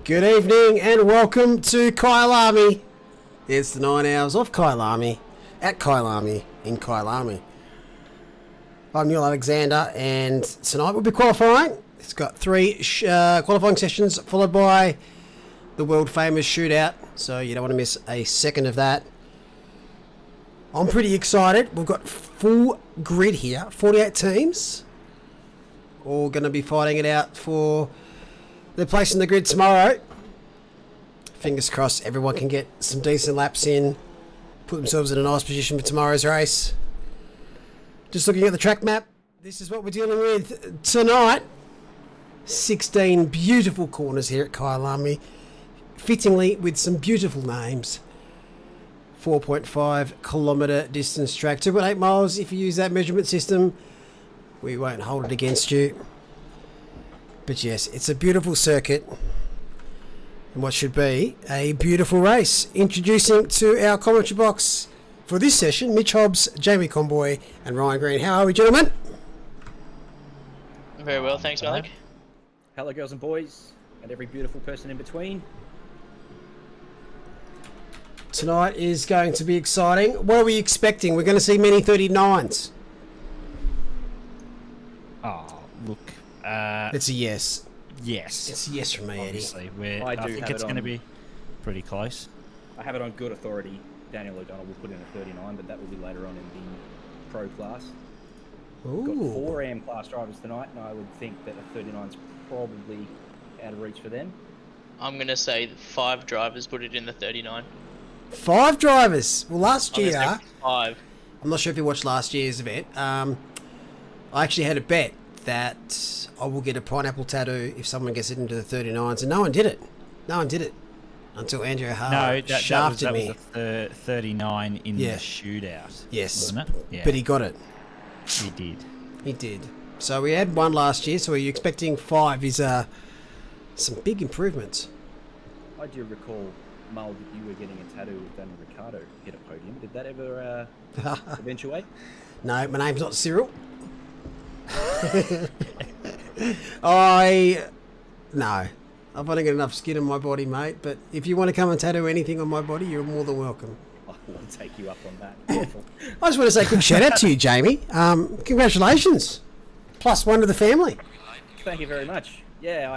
Good evening and welcome to Kyalami. It's the 9 hours of Kyalami at Kyalami in Kyalami. I'm Neil Alexander and tonight we'll be qualifying. It's got three qualifying sessions followed by the world famous Shootout, so you don't want to miss a second of that. I'm pretty excited. We've got full grid here, 48 teams, all going to be fighting it out for their place in the grid tomorrow. Fingers crossed everyone can get some decent laps in, put themselves in a nice position for tomorrow's race. Just looking at the track map, this is what we're dealing with tonight. 16 beautiful corners here at Kyalami, fittingly with some beautiful names. 4.5 kilometre distance track, 2.8 miles if you use that measurement system. We won't hold it against you. But yes, it's a beautiful circuit and what should be a beautiful race. Introducing to our commentary box for this session, Mitch Hobbs, Jamie Conboy and Ryan Green. How are we, gentlemen? Very well, thanks, Malik. Hello, girls and boys, and every beautiful person in between. Tonight is going to be exciting. What are we expecting? We're going to see many 39s. Oh, look. It's a yes. Yes. It's a yes from me, Obviously, Eddie. I think it's going to be pretty close. I have it on good authority. Daniel O'Donnell will put in a 39, but that will be later on in the pro class. We've got 4 AM class drivers tonight, and I would think that a 39 is probably out of reach for them. I'm going to say 5 drivers put it in the 39. 5 drivers. Well, last year, 5. I'm not sure if you watched last year's event. I actually had a bet that I will get a pineapple tattoo if someone gets it into the 39s, and no one did it. No one did it until Andrew Hart shafted me. That was the 39 in the shootout. Yes, wasn't it? Yeah. But he got it. He did. He did. So we had 1 last year, so are you expecting 5 is some big improvements. I do recall, Mull, that you were getting a tattoo with Daniel Ricciardo hit a podium. Did that ever eventuate? No, my name's not Cyril. No. I've only got enough skin on my body, mate, but if you want to come and tattoo anything on my body, you're more than welcome. I will take you up on that. Careful. I just want to say a quick shout out to you, Jamie. Congratulations. +1 to the family. Thank you very much. Yeah,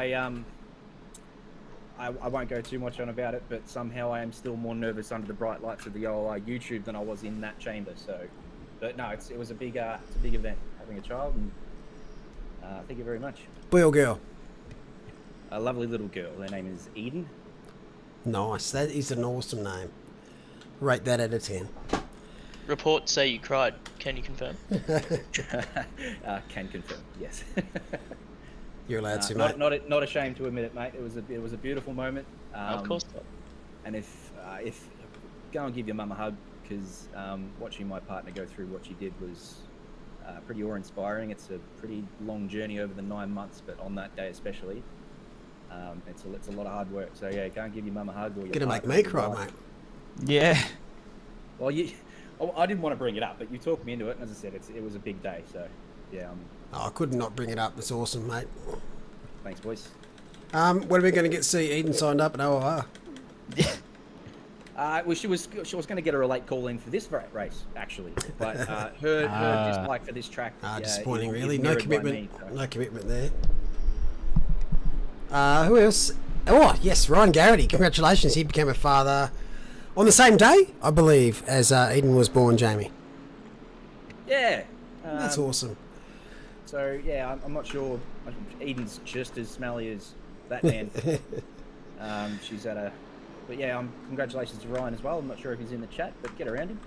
I won't go too much on about it, but somehow I am still more nervous under the bright lights of the old YouTube than I was in that chamber. So, but no, it was a big event having a child, and thank you very much. Boy or girl? A lovely little girl. Her name is Eden. Nice. That is an awesome name. Rate that out of 10. Reports say you cried. Can you confirm? Can confirm. Yes. You're allowed to, mate. Not ashamed to admit it, mate. It was a beautiful moment. Of course not. And if go and give your mum a hug, because watching my partner go through what she did was pretty awe-inspiring. It's a pretty long journey over the 9 months, but on that day especially, it's a lot of hard work. So yeah, go and give your mum a hug. Or your gonna make me cry, mate. Yeah. Well, I didn't want to bring it up, but you talked me into it, and as I said, it was a big day. So yeah. I could not bring it up. That's awesome, mate. Thanks, boys. When are we going to get see Eden signed up at OR? Well, she was going to get her a late call in for this race, actually, but her dislike for this track. Disappointing, really. No commitment. No commitment there. Who else? Oh, yes, Ryan Garrity. Congratulations. He became a father on the same day, I believe, as Eden was born, Jamie. Yeah. That's awesome. So, yeah, I'm not sure. Eden's just as smelly as that man. She's at a... But yeah, congratulations to Ryan as well. I'm not sure if he's in the chat, but get around him.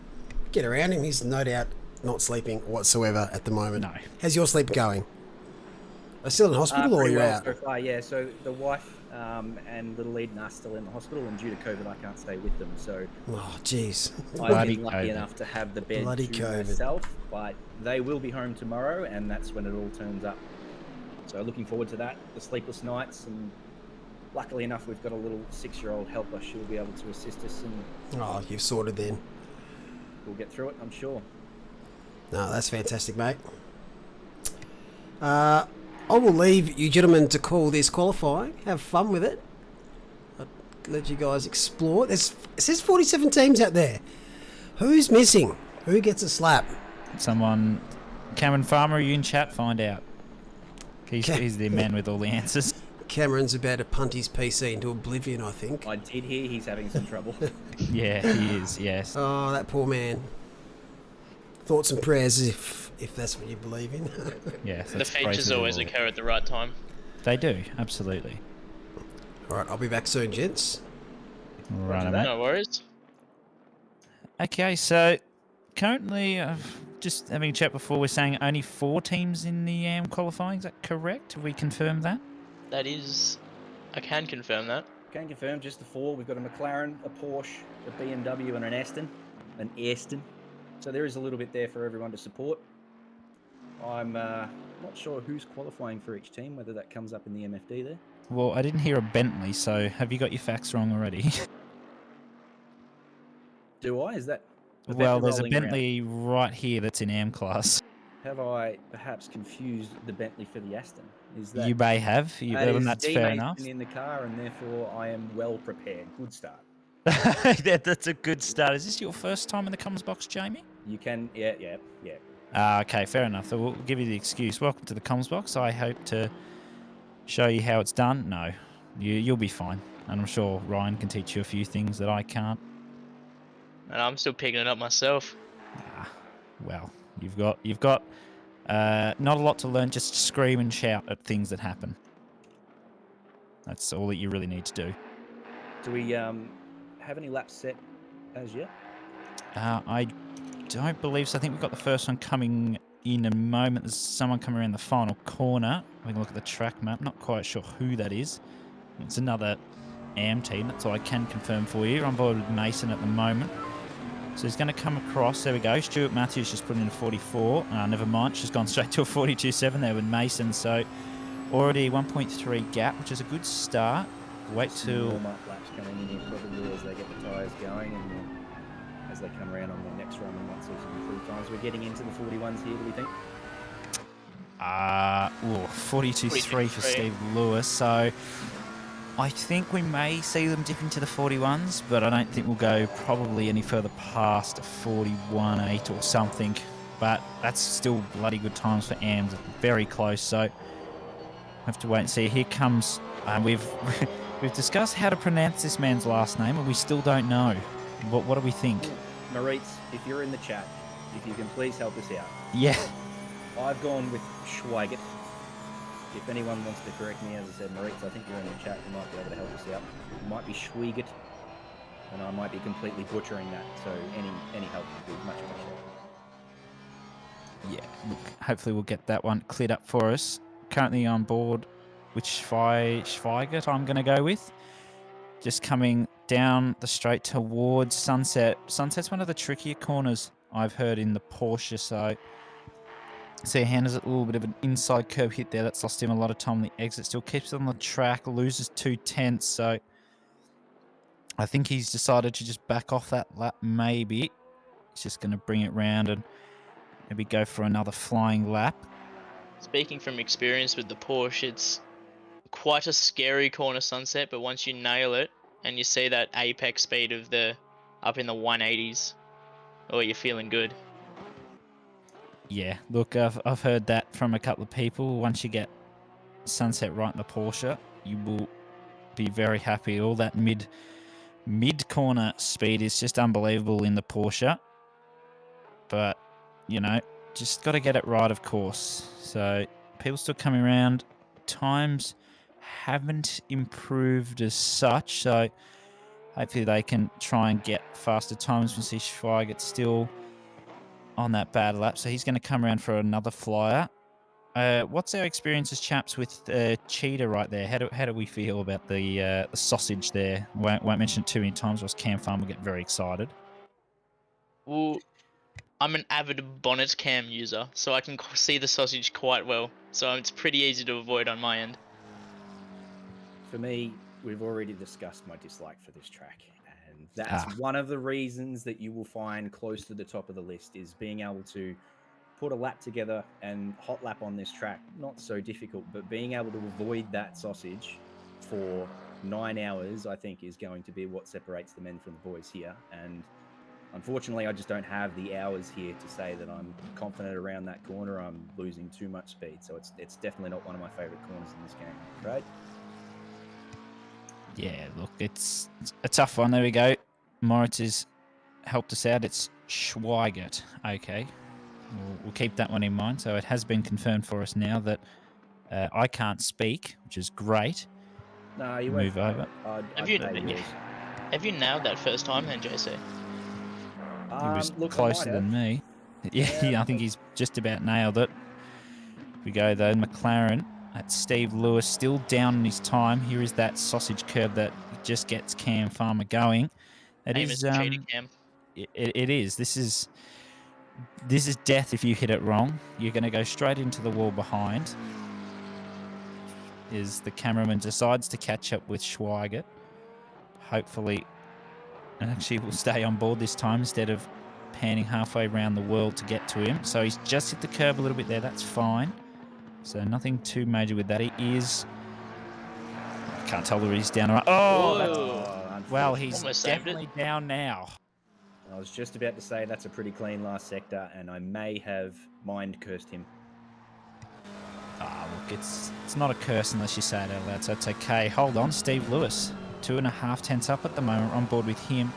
Get around him. He's no doubt not sleeping whatsoever at the moment. No. How's your sleep going? Are you still in hospital or you're out? So far, yeah. So the wife and little Eden are still in the hospital, and due to COVID, I can't stay with them. So, oh, jeez. I've been lucky enough to have the bed to myself, but they will be home tomorrow, and that's when it all turns up. So, looking forward to that. The sleepless nights, and luckily enough, we've got a little 6-year-old helper. She'll be able to assist us, and you've sorted then. We'll get through it, I'm sure. No, that's fantastic, mate. I will leave you gentlemen to call this qualifying. Have fun with it. let you guys explore. It says 47 teams out there. Who's missing? Who gets a slap? Someone, Cameron Farmer, are you in chat? Find out. He's the man with all the answers. Cameron's about to punt his PC into oblivion, I think. I did hear he's having some trouble. Yeah, he is, yes. Oh, that poor man. Thoughts and prayers if that's what you believe in. Yeah, The features always occur at the right time. They do, absolutely. All right, I'll be back soon, gents. Right, mate. No worries. Okay, so currently, just having a chat before, we're saying only 4 teams in the qualifying. Is that correct? Have we confirmed that? That is... I can confirm that. Can confirm, just the 4. We've got a McLaren, a Porsche, a BMW, and an Aston. So there is a little bit there for everyone to support. I'm not sure who's qualifying for each team, whether that comes up in the MFD there. Well, I didn't hear a Bentley, so have you got your facts wrong already? Do I? Is that... Well, there's a rolling around? Bentley right here that's in AM class. Have I perhaps confused the Bentley for the Aston? Is that... You may have, and that's fair enough. in the car, and therefore I am well prepared. Good start. That's a good start. Is this your first time in the comms box, Jamie? You can... Yeah. Okay, fair enough. So we'll give you the excuse. Welcome to the comms box. I hope to show you how it's done. No, you'll be fine. And I'm sure Ryan can teach you a few things that I can't. And I'm still picking it up myself. Well, you've got not a lot to learn. Just scream and shout at things that happen. That's all that you really need to do. Do we have any laps set as yet? I don't believe so. I think we've got the first one coming in a moment. There's someone coming around the final corner. We can look at the track map. Not quite sure who that is. It's another AM team. That's all I can confirm for you. I'm board with Mason at the moment. So he's going to come across. There we go. Stuart Matthews just put in a 44. Never mind. She's gone straight to a 42.7 there with Mason. So already 1.3 gap, which is a good start. Wait till... warm-up laps coming in here probably as they get the tyres going and as they come around on their next run and might see some improved times. We're getting into the 41s here, do we think? 42.3 for Steve Lewis. So I think we may see them dip into the 41s, but I don't think we'll go probably any further past 41.8 or something. But that's still bloody good times for AMs. Very close, so have to wait and see. Here comes... we've discussed how to pronounce this man's last name, and we still don't know. What do we think? Maurice, if you're in the chat, if you can please help us out. Yeah. I've gone with Schweigert. If anyone wants to correct me, as I said, Maurice, I think you're in the chat. You might be able to help us out. It might be Schweigert, and I might be completely butchering that. So any help would be much appreciated. Yeah, look, hopefully we'll get that one cleared up for us. Currently on board with Schweigert, I'm going to go with. Just coming down the straight towards Sunset. Sunset's one of the trickier corners I've heard in the Porsche, so see Hannah's a little bit of an inside curb hit there. That's lost him a lot of time on the exit. Still keeps it on the track, loses 2 tenths, so I think he's decided to just back off that lap maybe. He's just going to bring it round and maybe go for another flying lap. Speaking from experience with the Porsche, it's quite a scary corner, Sunset, but once you nail it and you see that apex speed of the up in the 180s, you're feeling good. Yeah, look, I've heard that from a couple of people. Once you get Sunset right in the Porsche, you will be very happy. All that mid corner speed is just unbelievable in the Porsche. But, you know, just got to get it right, of course. So people still coming around. Times haven't improved as such, so hopefully they can try and get faster times. We see Schweigert still on that bad lap, so he's going to come around for another flyer. What's our experience as chaps with Cheetah right there? How do we feel about the sausage there? Won't mention it too many times, or else Cam Farm will get very excited. Well, I'm an avid bonnet cam user, so I can see the sausage quite well. So it's pretty easy to avoid on my end. For me, we've already discussed my dislike for this track, and that's one of the reasons that you will find close to the top of the list is being able to put a lap together and hot lap on this track. Not so difficult, but being able to avoid that sausage for 9 hours, I think, is going to be what separates the men from the boys here. And unfortunately, I just don't have the hours here to say that I'm confident around that corner. I'm losing too much speed. So it's definitely not one of my favourite corners in this game, I'm afraid. Yeah, look, it's a tough one. There we go. Moritz has helped us out. It's Schweigert. Okay. We'll keep that one in mind. So it has been confirmed for us now that I can't speak, which is great. No, you Move won't. over. Have you nailed that first time then, JC? He was Look, closer than me. Yeah, I think he's just about nailed it. We go though, McLaren. That's Steve Lewis, still down on his time. Here is that sausage curb that just gets Cam Farmer going. It Name is cheating Cam. it is. This is death if you hit it wrong. You're going to go straight into the wall behind. Is the cameraman decides to catch up with Schweigert. Hopefully, and actually will stay on board this time instead of panning halfway around the world to get to him. So he's just hit the curb a little bit there. That's fine. So nothing too major with that. He is... I can't tell whether he's down or... Well, he's definitely down now. I was just about to say that's a pretty clean last sector, and I may have mind cursed him. Look, it's not a curse unless you say it out loud, so it's okay. Hold on, Steve Lewis. 2.5 tenths up at the moment. On board with him.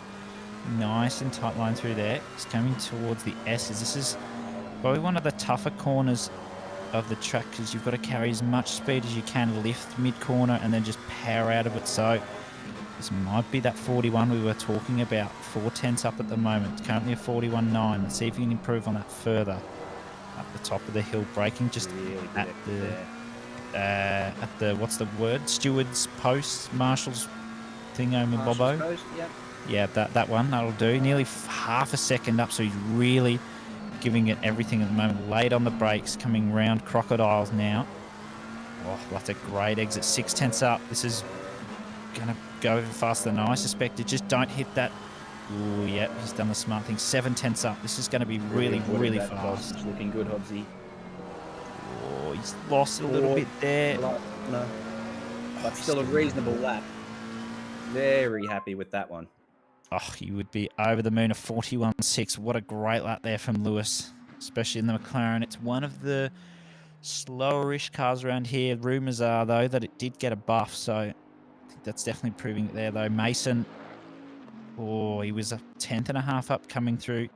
Nice and tight line through there. He's coming towards the S's. This is probably one of the tougher corners of the track because you've got to carry as much speed as you can, lift mid-corner, and then just power out of it. So this might be that 41 we were talking about. 4 tenths up at the moment. It's currently a 41.9. Let's see if you can improve on that further. Up the top of the hill, braking just Really at the what's the word? Steward's post, Marshall's thingo-mabobbo. Yep. Yeah, that one, that'll do. Nearly half a second up, so he's really giving it everything at the moment. Late on the brakes, coming round Crocodiles now. Oh, that's a great exit. 6 tenths up. This is going to go faster than I suspected. Just don't hit that. Ooh, yep, he's done the smart thing. 7 tenths up. This is going to be really fast. Looking good, Hobbsy. Oh, he's lost a little bit there. No. But still a reasonable lap. Very happy with that one. Oh, he would be over the moon. A 41.6. What a great lap there from Lewis, especially in the McLaren. It's one of the slower-ish cars around here. Rumours are, though, that it did get a buff, so I think that's definitely proving it there, though. Mason, oh, he was a 10.5 up coming through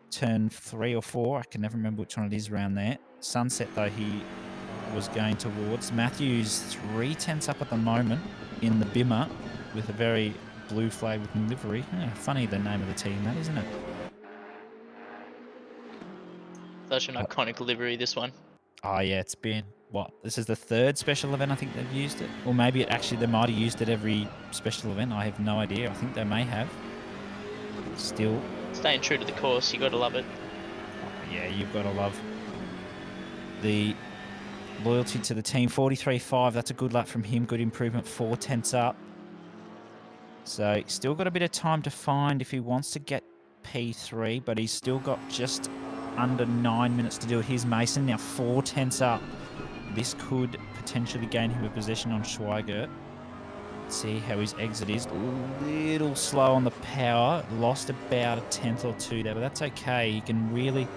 turn 3 or 4. I can never remember which one it is around there. Sunset, though, he was going towards. Matthews, 3 tenths up at the moment in the Bimmer with a very blue flag with livery. Funny the name of the team, that, isn't it? Such an iconic livery, this one. Oh, yeah, it's been, what, this is the 3rd special event I think they've used it. Or maybe they might have used it every special event. I have no idea. I think they may have. Still. Staying true to the course, you got to love it. Oh, yeah, you've got to love the loyalty to the team. 43.5, that's a good lap from him. Good improvement, 4 tenths up. So still got a bit of time to find if he wants to get P3, but he's still got just under 9 minutes to do it. Here's Mason, now 4 tenths up. This could potentially gain him a position on Schweigert. Let's see how his exit is. A little slow on the power. Lost about a tenth or two there, but that's okay. He can really...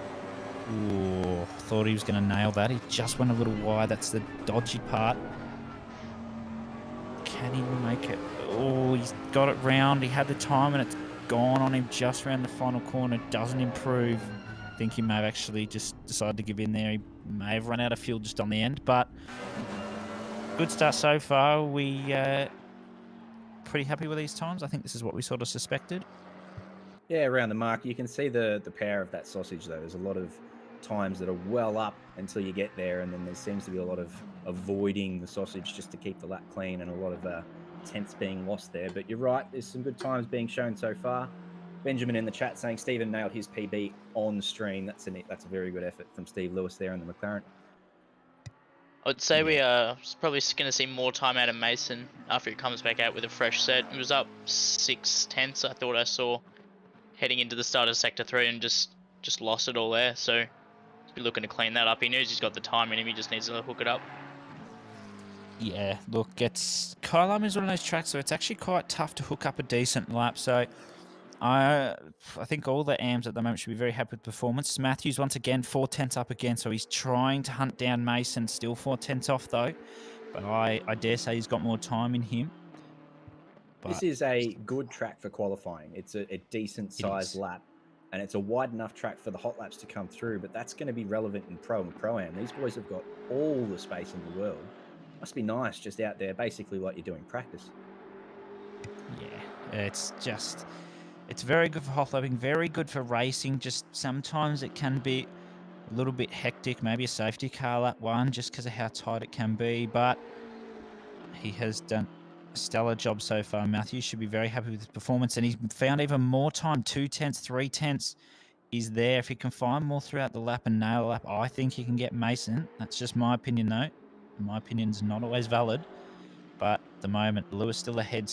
Ooh, thought he was going to nail that. He just went a little wide. That's the dodgy part. Can he make it? Oh, he's got it round. He had the time and it's gone on him just around the final corner. Doesn't improve. I think he may have actually just decided to give in there. He may have run out of fuel just on the end, but good start so far. We pretty happy with these times. I think this is what we sort of suspected. Yeah, around the mark. You can see the power of that sausage, though. There's a lot of times that are well up until you get there, and then there seems to be a lot of avoiding the sausage just to keep the lap clean, and a lot of tenths being lost there. But you're right, there's some good times being shown so far. Benjamin in the chat saying Stephen nailed his PB on stream. That's a very good effort from Steve Lewis there in the McLaren. I would say we are probably going to see more time out of Mason after he comes back out with a fresh set. He was up 6 tenths, I thought I saw, heading into the start of Sector 3 and just lost it all there. So he'll be looking to clean that up. He knows he's got the time in him, he just needs to hook it up. Yeah, look, Kyalami is one of those tracks where it's actually quite tough to hook up a decent lap. So I think all the AMs at the moment should be very happy with performance. Matthews once again 4/10 up again, so he's trying to hunt down Mason. Still 4/10 off though, but I dare say he's got more time in him. This But is a good track for qualifying. It's a decent it sized is. lap, and it's a wide enough track for the hot laps to come through. But that's going to be relevant in pro and pro-am. These boys have got all the space in the world. Must be nice just out there, basically like you're doing practice. Yeah, it's very good for hot lapping, very good for racing. Just sometimes it can be a little bit hectic, maybe a safety car lap one, just because of how tight it can be. But he has done a stellar job so far. Matthew should be very happy with his performance, and he's found even more time. 2/10, 3/10 is there. If he can find more throughout the lap and nail the lap, I think he can get Mason. That's just my opinion, though. My opinion's not always valid. But at the moment, Lewis still ahead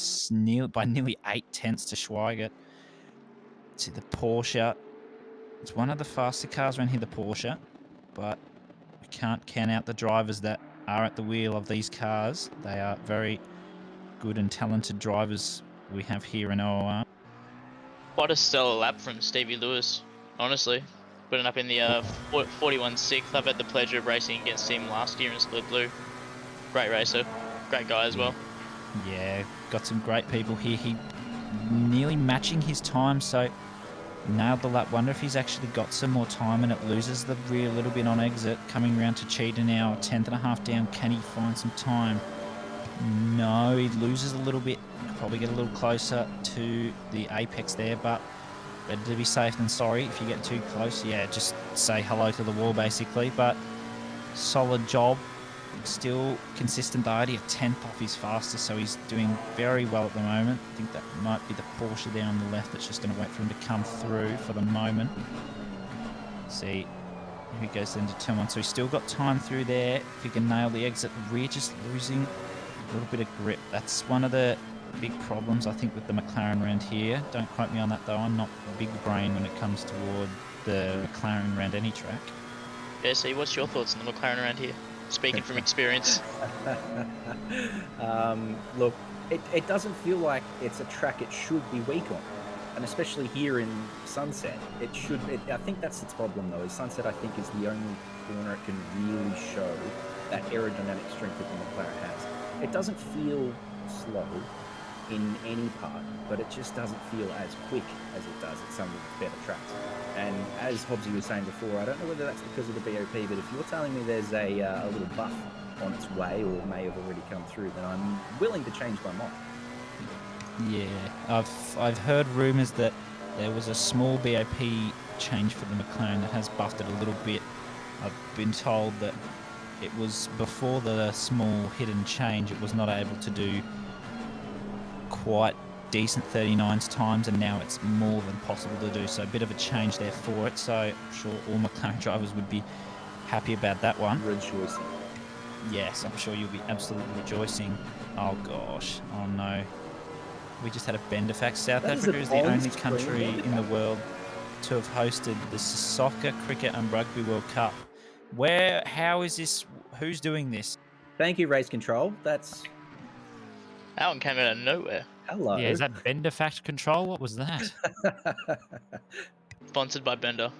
by nearly 8/10 to Schweigert. See the Porsche. It's one of the faster cars around here, the Porsche. But we can't count out the drivers that are at the wheel of these cars. They are very good and talented drivers we have here in OOR. What a stellar lap from Stevie Lewis, honestly. Putting up in the 41.6. I've had the pleasure of racing against him last year in Split Blue. Great racer, great guy as well. Yeah, got some great people here. He nearly matching his time, so nailed the lap. Wonder if he's actually got some more time and it loses the rear a little bit on exit. Coming around to Cheetah now, 10th and a half down. Can he find some time? No, he loses a little bit. Could probably get a little closer to the apex there, but better to be safe than sorry. If you get too close, yeah, just say hello to the wall basically. But solid job. Still consistent though. He a 10th off his fastest, so he's doing very well at the moment. I think that might be the Porsche there on the left that's just going to wait for him to come through for the moment. See, he goes into turn one, so he's still got time through there. If he can nail the exit, rear just losing a little bit of grip. That's one of the big problems I think with the McLaren around here. Don't quote me on that though. I'm not big brain when it comes toward the McLaren around any track. JC, what's your thoughts on the McLaren around here? Speaking from experience. Look, it doesn't feel like it's a track it should be weak on, and especially here in Sunset, it should. I think that's its problem though. Is Sunset, I think, is the only corner it can really show that aerodynamic strength that the McLaren has. It doesn't feel slow in any part, but it just doesn't feel as quick as it does at some of the better tracks. And as Hobbsy was saying before, I don't know whether that's because of the BOP, but if you're telling me there's a little buff on its way or may have already come through, then I'm willing to change my mind. Yeah, I've heard rumours that there was a small BOP change for the McLaren that has buffed it a little bit. I've been told that it was before the small hidden change, it was not able to do quite decent 39s times, and now it's more than possible to do so. A bit of a change there for it, so I'm sure all McLaren drivers would be happy about that one. Rejoicing. Yes, I'm sure you'll be absolutely rejoicing. Oh gosh, oh no. We just had a bender fact. South Africa is the only country in the world to have hosted the Soccer, Cricket and Rugby World Cup. How is this, who's doing this? Thank you, Race Control. That's... That one came out of nowhere. Hello. Yeah, is that Bender Fact Control? What was that? Sponsored by Bender.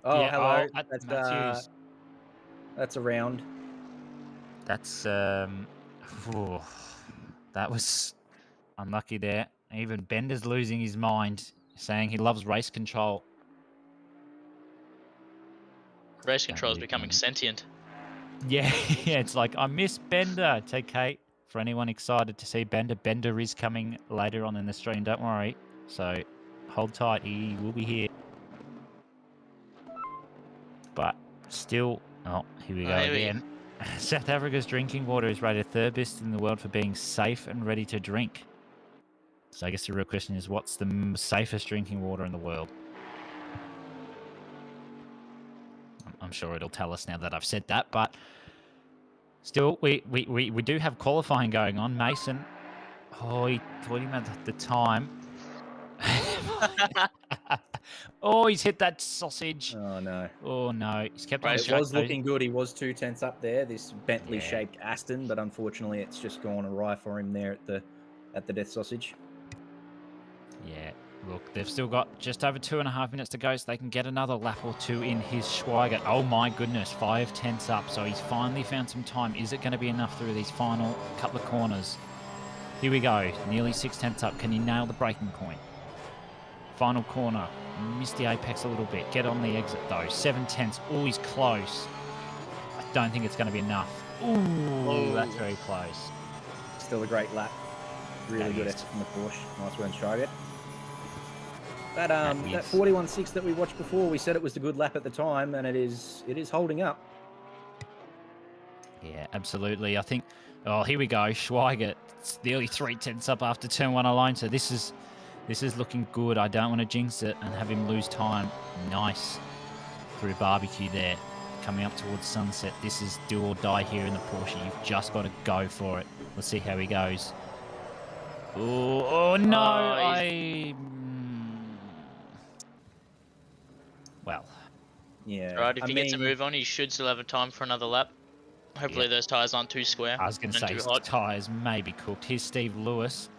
Oh, Yeah, hello. Matthews. That's around. That's phew, that was unlucky there. Even Bender's losing his mind, saying he loves race control. Race control is becoming sentient. Yeah, yeah, it's like, I miss Bender. It's okay. For anyone excited to see Bender, Bender is coming later on in the stream, don't worry. So hold tight, he will be here. But still, oh, here we go again. South Africa's drinking water is rated third best in the world for being safe and ready to drink. So I guess the real question is, what's the safest drinking water in the world? I'm sure it'll tell us now that I've said that, but still, we do have qualifying going on. Mason, oh, he thought he meant the time. Oh, he's hit that sausage. Oh no. Oh no, he's kept on Right, It track. was looking good. He was 2/10 up there, this Yeah. Bentley-shaped Aston, but unfortunately, it's just gone awry for him there at the Death Sausage. Yeah, look, they've still got just over 2.5 minutes to go, so they can get another lap or two in his Schweiger. Oh my goodness, 5/10 up, so he's finally found some time. Is it going to be enough through these final couple of corners? Here we go, nearly 6/10 up. Can he nail the braking point? Final corner, missed the apex a little bit. Get on the exit though, 7/10. Oh, he's close. I don't think it's going to be enough. Ooh, that's very close. Still a great lap. Really That good is. effort from the Porsche. Nice one, Schweiger. That is. 41.6 that we watched before, we said it was a good lap at the time, and it is holding up. Yeah, absolutely. I think, oh, here we go. Schweiger, it's nearly 3/10 up after turn 1 alone. So this is looking good. I don't want to jinx it and have him lose time. Nice through barbecue there. Coming up towards sunset. This is do or die here in the Porsche. You've just got to go for it. Let's see how he goes. Oh no! Well. Yeah. Right, if he gets a move on, he should still have a time for another lap. Hopefully those tyres aren't too square. I was going to and say too his hot. tyres may be cooked. Here's Steve Lewis.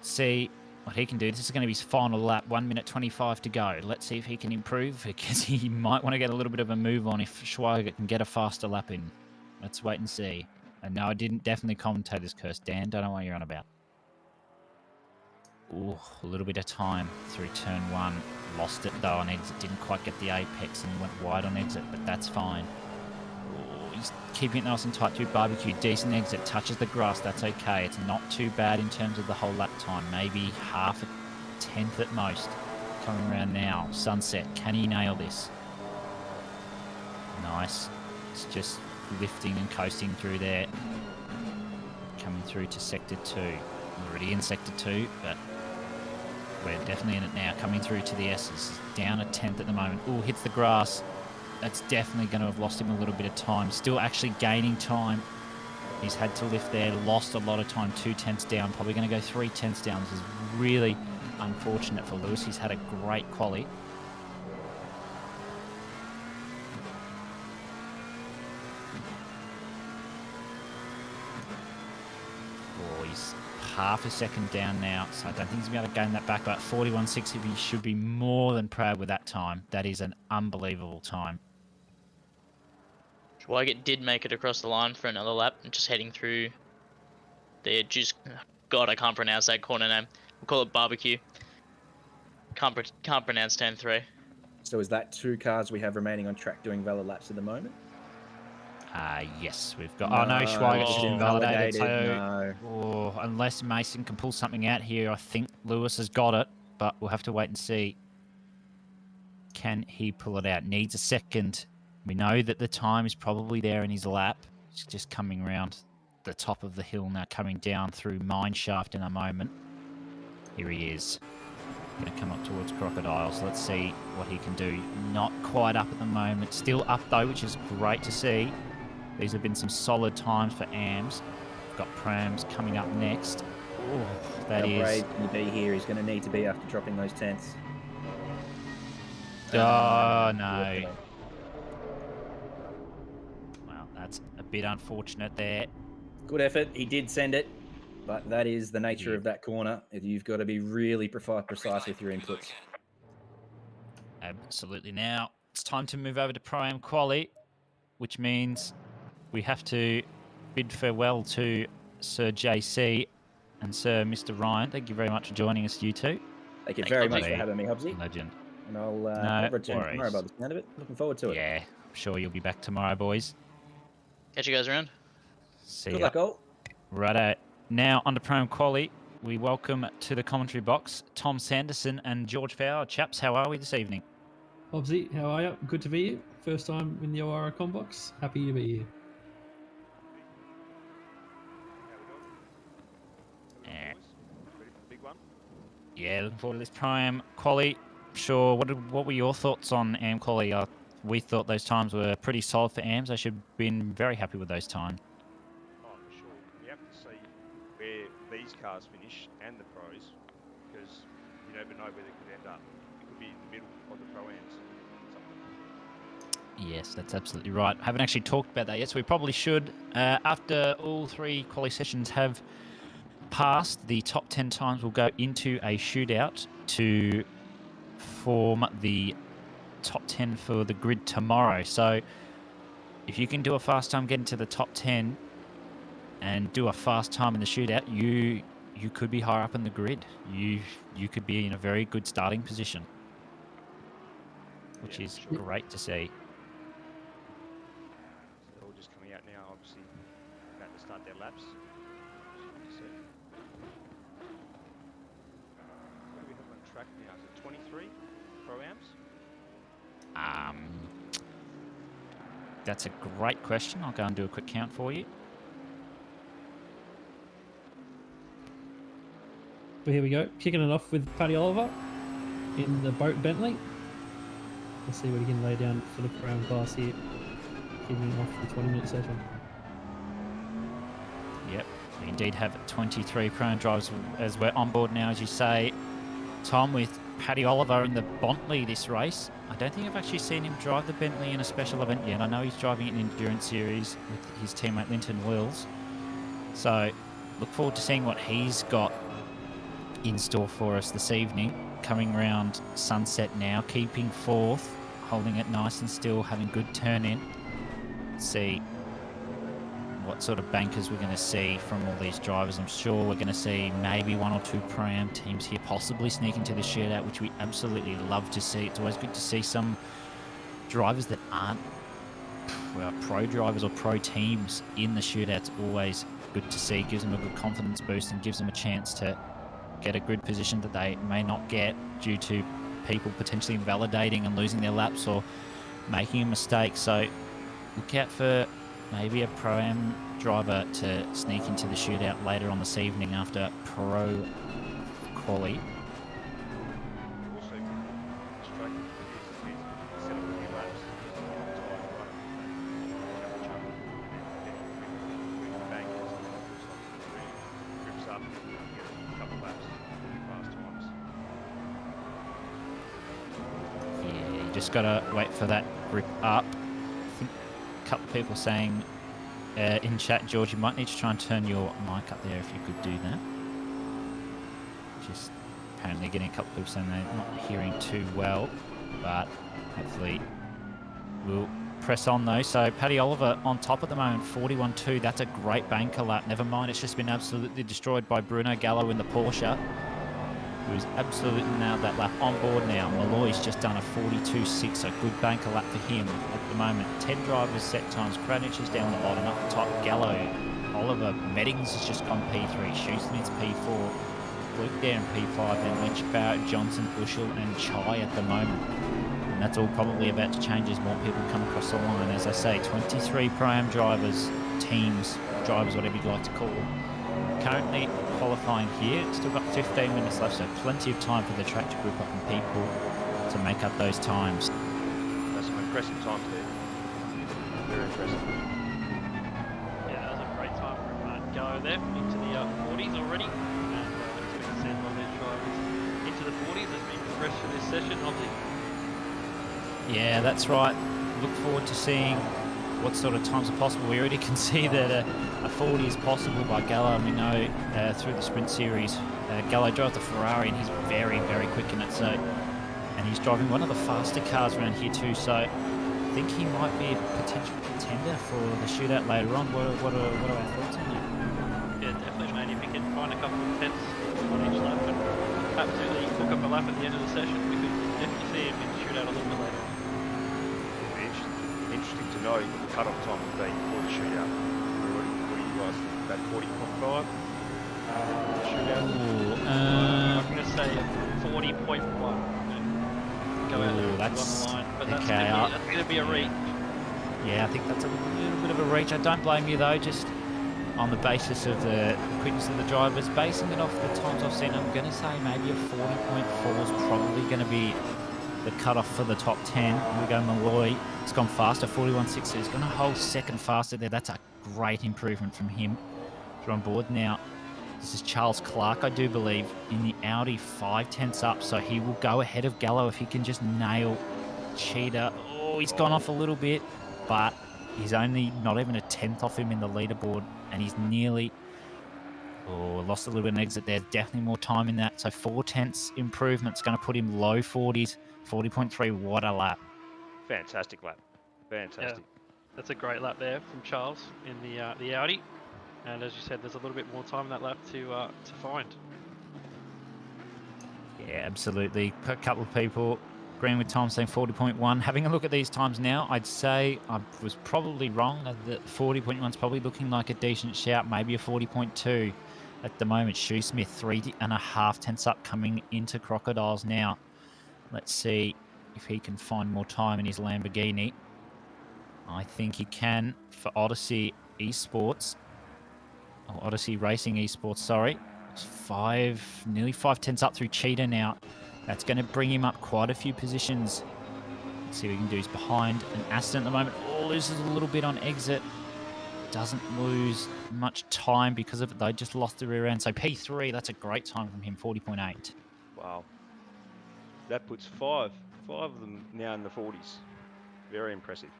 See what he can do. This is going to be his final lap. 1 minute 25 to go. Let's see if he can improve, because he might want to get a little bit of a move on if Schweiger can get a faster lap in. Let's wait and see. And no, I didn't definitely commentate this curse. Dan, don't know what you're on about. Ooh, a little bit of time through turn 1. Lost it though on exit. Didn't quite get the apex and went wide on exit, but that's fine. Ooh, he's keeping it nice and tight through barbecue. Decent exit. Touches the grass. That's okay. It's not too bad in terms of the whole lap time. Maybe half a tenth at most. Coming around now. Sunset. Can he nail this? Nice. It's just lifting and coasting through there. Coming through to sector 2. Already in sector 2, but we're definitely in it now. Coming through to the S's. Down a tenth at the moment. Ooh, hits the grass. That's definitely going to have lost him a little bit of time. Still actually gaining time. He's had to lift there. Lost a lot of time. 2/10 down. Probably going to go 3/10 down. This is really unfortunate for Lewis. He's had a great quali. Oh, he's half a second down now, so I don't think he's going to be able to gain that back. But 41.6, he should be more than proud with that time. That is an unbelievable time. Schweiger did make it across the line for another lap, and just heading through there. Just God, I can't pronounce that corner name. We'll call it barbecue. Can't pronounce turn 3. So is that 2 cars we have remaining on track doing valid laps at the moment? Yes, we've got... Oh, no, Schweiger just it's invalidated. invalidated, So, oh, unless Mason can pull something out here, I think Lewis has got it. But we'll have to wait and see. Can he pull it out? Needs a second. We know that the time is probably there in his lap. He's just coming around the top of the hill now, coming down through Mineshaft in a moment. Here he is. Going to come up towards Crocodiles. Let's see what he can do. Not quite up at the moment. Still up though, which is great to see. These have been some solid times for AMS. We've got Prams coming up next. Oh, that How is... brave can he be here? He's going to need to be after dropping those tenths. Oh, no. Well, that's a bit unfortunate there. Good effort. He did send it, but that is the nature of that corner. You've got to be really precise with your inputs. Absolutely. Now, it's time to move over to Pro-Am Quali, which means we have to bid farewell to Sir JC and Sir Mr. Ryan. Thank you very much for joining us, you two. Thank you very much Hobbsy. for having me, Hobbsy. Legend. And I'll return worries. tomorrow by the sound of it. Looking forward to it. Yeah, I'm sure you'll be back tomorrow, boys. Catch you guys around. See Good ya. luck, all. Righto. Now, on to Pro-Am Quali, we welcome to the commentary box Tom Sanderson and George Fowler. Chaps, how are we this evening? Hobbsy, how are you? Good to be here. First time in the ORA Combox. Happy to be here. Yeah, looking forward to this Pro-Am Quali. Sure, what were your thoughts on AM Quali? We thought those times were pretty solid for AMs. I should have been very happy with those times. Oh, for sure. You have to see where these cars finish and the pros, because you never know where they could end up. It could be in the middle Yes, that's absolutely right. Haven't actually talked about that yet, so we probably should. After all 3 quali sessions have passed, the top 10 times will go into a shootout to form the top 10 for the grid tomorrow. So if you can do a fast time, get into the top 10 and do a fast time in the shootout, you could be higher up in the grid. You could be in a very good starting position, which is great to see. So they're all just coming out now, obviously about to start their laps. So what do we have on track now? Is it 23 pro-ams? That's a great question. I'll go and do a quick count for you. But here we go, kicking it off with Paddy Oliver in the boat Bentley. Let's see what he can lay down for the pro-am class here, kicking off the 20-minute session. Yep, we indeed have 23 pro-am drivers as we're on board now, as you say. Tom, with Paddy Oliver in the Bentley this race. I don't think I've actually seen him drive the Bentley in a special event yet. I know he's driving it in Endurance Series with his teammate Linton Wills. So look forward to seeing what he's got in store for us this evening. Coming round sunset now, keeping 4th, holding it nice and still, having good turn in. Let's see what sort of bankers we're going to see from all these drivers. I'm sure we're going to see maybe 1 or 2 pro-am teams here possibly sneak into the shootout, which we absolutely love to see. It's always good to see some drivers that aren't pro drivers or pro teams in the shootout. It's always good to see. Gives them a good confidence boost and gives them a chance to get a grid position that they may not get due to people potentially invalidating and losing their laps or making a mistake. So look out for maybe a pro-am driver to sneak into the shootout later on this evening after pro quali. Also, striking set up a few laps, grips up, get a couple laps, fast times. Yeah, you just gotta wait for that grip up. I think a couple of people saying in chat, George, you might need to try and turn your mic up there if you could do that. Just apparently getting a couple of people saying they're not hearing too well, but hopefully we'll press on though. So Paddy Oliver on top at the moment, 41.2. That's a great banker lap. Never mind, it's just been absolutely destroyed by Bruno Gallo in the Porsche, who's absolutely nailed that lap. On board now, Malloy's just done a 42.6, a good banker lap for him at the moment. 10 drivers set times. Kranich is down the bottom, up the top, Gallo, Oliver, Meddings has just gone P3, Shoesmith's P4, Luke there in P5, then Lynch, Barrett, Johnson, Bushell and Chai at the moment. And that's all probably about to change as more people come across the line. As I say, 23 pro-am drivers, teams, drivers, whatever you'd like to call them. Currently qualifying here, still got 15 minutes left, so plenty of time for the track to group up and people to make up those times. That's some impressive times there. Very impressive. Yeah, that was a great time from Go there into the 40s already. And expect to see a lot of these drivers into the 40s as we progress through this session, obviously. Yeah, that's right. Look forward to seeing what sort of times are possible. We already can see that a 40 is possible by Gallo, and we know through the sprint series, Gallo drives the Ferrari and he's very, very quick in it. So, and he's driving one of the faster cars around here too. So I think he might be a potential contender for the shootout later on. What are our thoughts on that? Yeah, definitely, mate. If we can find a couple of tenths on each lap and absolutely hook up a lap at the end of the session, we could definitely see him in the shootout a little bit later on. Interesting to know what the cut-off time will be for the shootout. What do you guys think? About 40.5? Shootout? I'm going to say 40.1. Go out there that's on the line, but that's okay. going to be a reach. Yeah, I think that's a little bit of a reach. I don't blame you though, just on the basis of the quickness of the drivers, basing it off the times I've seen. I'm going to say maybe a 40.4 is probably going to be the cutoff for the top 10. Here we go, Malloy. It's gone faster, 41.6. So he's going to hold second faster there. That's a great improvement from him. We're on board now. This is Charles Clark, I do believe, in the Audi 5 tenths up. So he will go ahead of Gallo if he can just nail Cheetah. Oh, Oh, he's gone off a little bit, but he's only not even a tenth off him in the leaderboard, and he's nearly... Oh, lost a little bit of an exit there. Definitely more time in that. So 4/10 improvement's going to put him low 40s, 40.3. What a lap. Fantastic lap. Fantastic. That's a great lap there from Charles in the Audi. And as you said, there's a little bit more time in that lap to find. Yeah, absolutely. A couple of people agreeing with Tom saying 40.1. Having a look at these times now, I'd say I was probably wrong. The 40.1's probably looking like a decent shout, maybe a 40.2 at the moment. Shoesmith, 3.5 tenths up coming into Crocodiles now. Let's see if he can find more time in his Lamborghini. I think he can for Odyssey Esports. Oh, Odyssey Racing Esports, sorry. It's nearly 5 tenths up through Cheetah now. That's going to bring him up quite a few positions. Let's see what he can do. He's behind an Aston at the moment. Oh, loses a little bit on exit. Doesn't lose much time because of it, though. Just lost the rear end. So P3, that's a great time from him, 40.8. Wow. That puts five of them now in the 40s. Very impressive.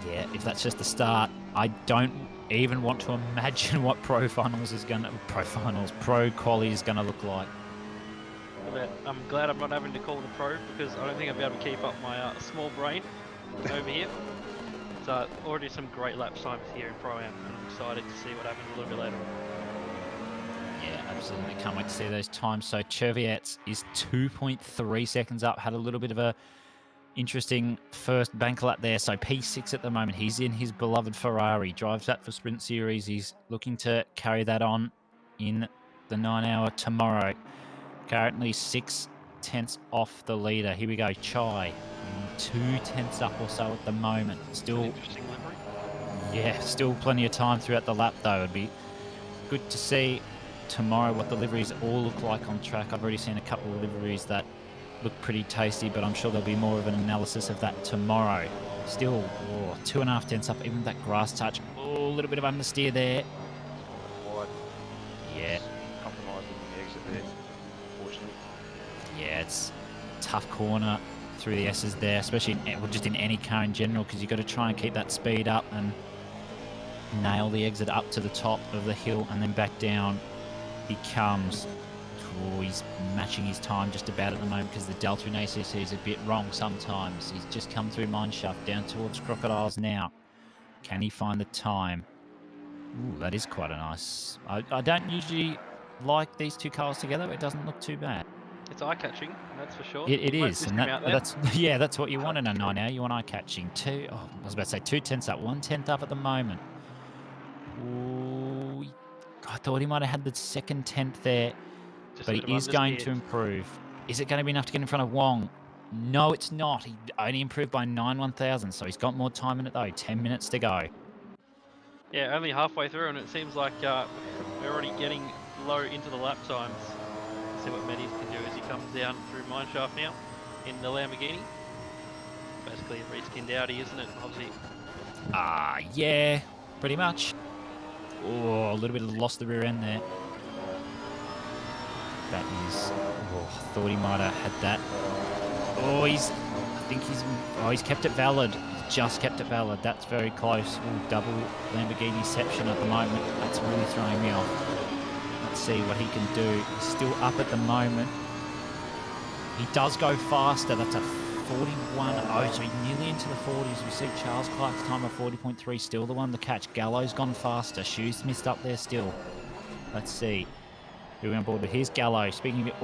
Yeah, if that's just the start, I don't even want to imagine what Pro Quali is going to look like. I'm glad I'm not having to call the pro because I don't think I'll be able to keep up my small brain over here. So already some great lap times here in Pro-Am, and I'm excited to see what happens a little bit later. Yeah, absolutely. Can't wait to see those times. So Cheviets is 2.3 seconds up. Had a little bit of a interesting first bank lap there. So P6 at the moment. He's in his beloved Ferrari. Drives that for Sprint Series. He's looking to carry that on in the 9-hour tomorrow. Currently 6 tenths off the leader. Here we go. Chai. 2 tenths up or so at the moment. Still, Interesting livery. yeah, still plenty of time throughout the lap though. It'd be good to see tomorrow what the liveries all look like on track. I've already seen a couple of liveries that look pretty tasty, but I'm sure there'll be more of an analysis of that tomorrow. Still, 2.5 tenths up, even with that grass touch. Oh, a little bit of understeer there. Wide. Yeah. Compromised with the exit there, unfortunately. Yeah, it's a tough corner through the S's there, especially just in any car in general, because you've got to try and keep that speed up and nail the exit up to the top of the hill and then back down he comes. Oh, he's matching his time just about at the moment because the delta in ACC is a bit wrong sometimes. He's just come through Mineshaft down towards Crocodiles now. Can he find the time? Ooh, that is quite a nice... I don't usually like these two cars together, but it doesn't look too bad. It's eye-catching, that's for sure. It Might is, miss and him out there. that's what you want in a 9-hour. You want eye-catching. I was about to say 2 tenths up, 1 tenth up at the moment. Ooh, I thought he might have had the second tenth there, Just but a bit he of is going to understeer. improve. Is it going to be enough to get in front of Wong? No, it's not. He only improved by 9/1000, so he's got more time in it though. 10 minutes to go. Yeah, only halfway through, and it seems like we're already getting low into the lap times. See what Medis can do as he comes down through Mineshaft now in the Lamborghini. Basically a reskinned Audi, isn't it? Obviously. Yeah, pretty much. Oh, a little bit of lost the rear end there. That is... Oh, I thought he might have had that. Oh, he's kept it valid. He's just kept it valid. That's very close. Ooh, double Lamborghiniception at the moment. That's really throwing me off. Let's see what he can do. He's still up at the moment. He does go faster. That's a 41. Oh, so he's nearly into the 40s. We see Charles Clark's time of 40.3. Still the one to catch. Gallo's gone faster. Shoes missed up there still. Let's see who we're on board with. Here's Gallo. Speaking of it,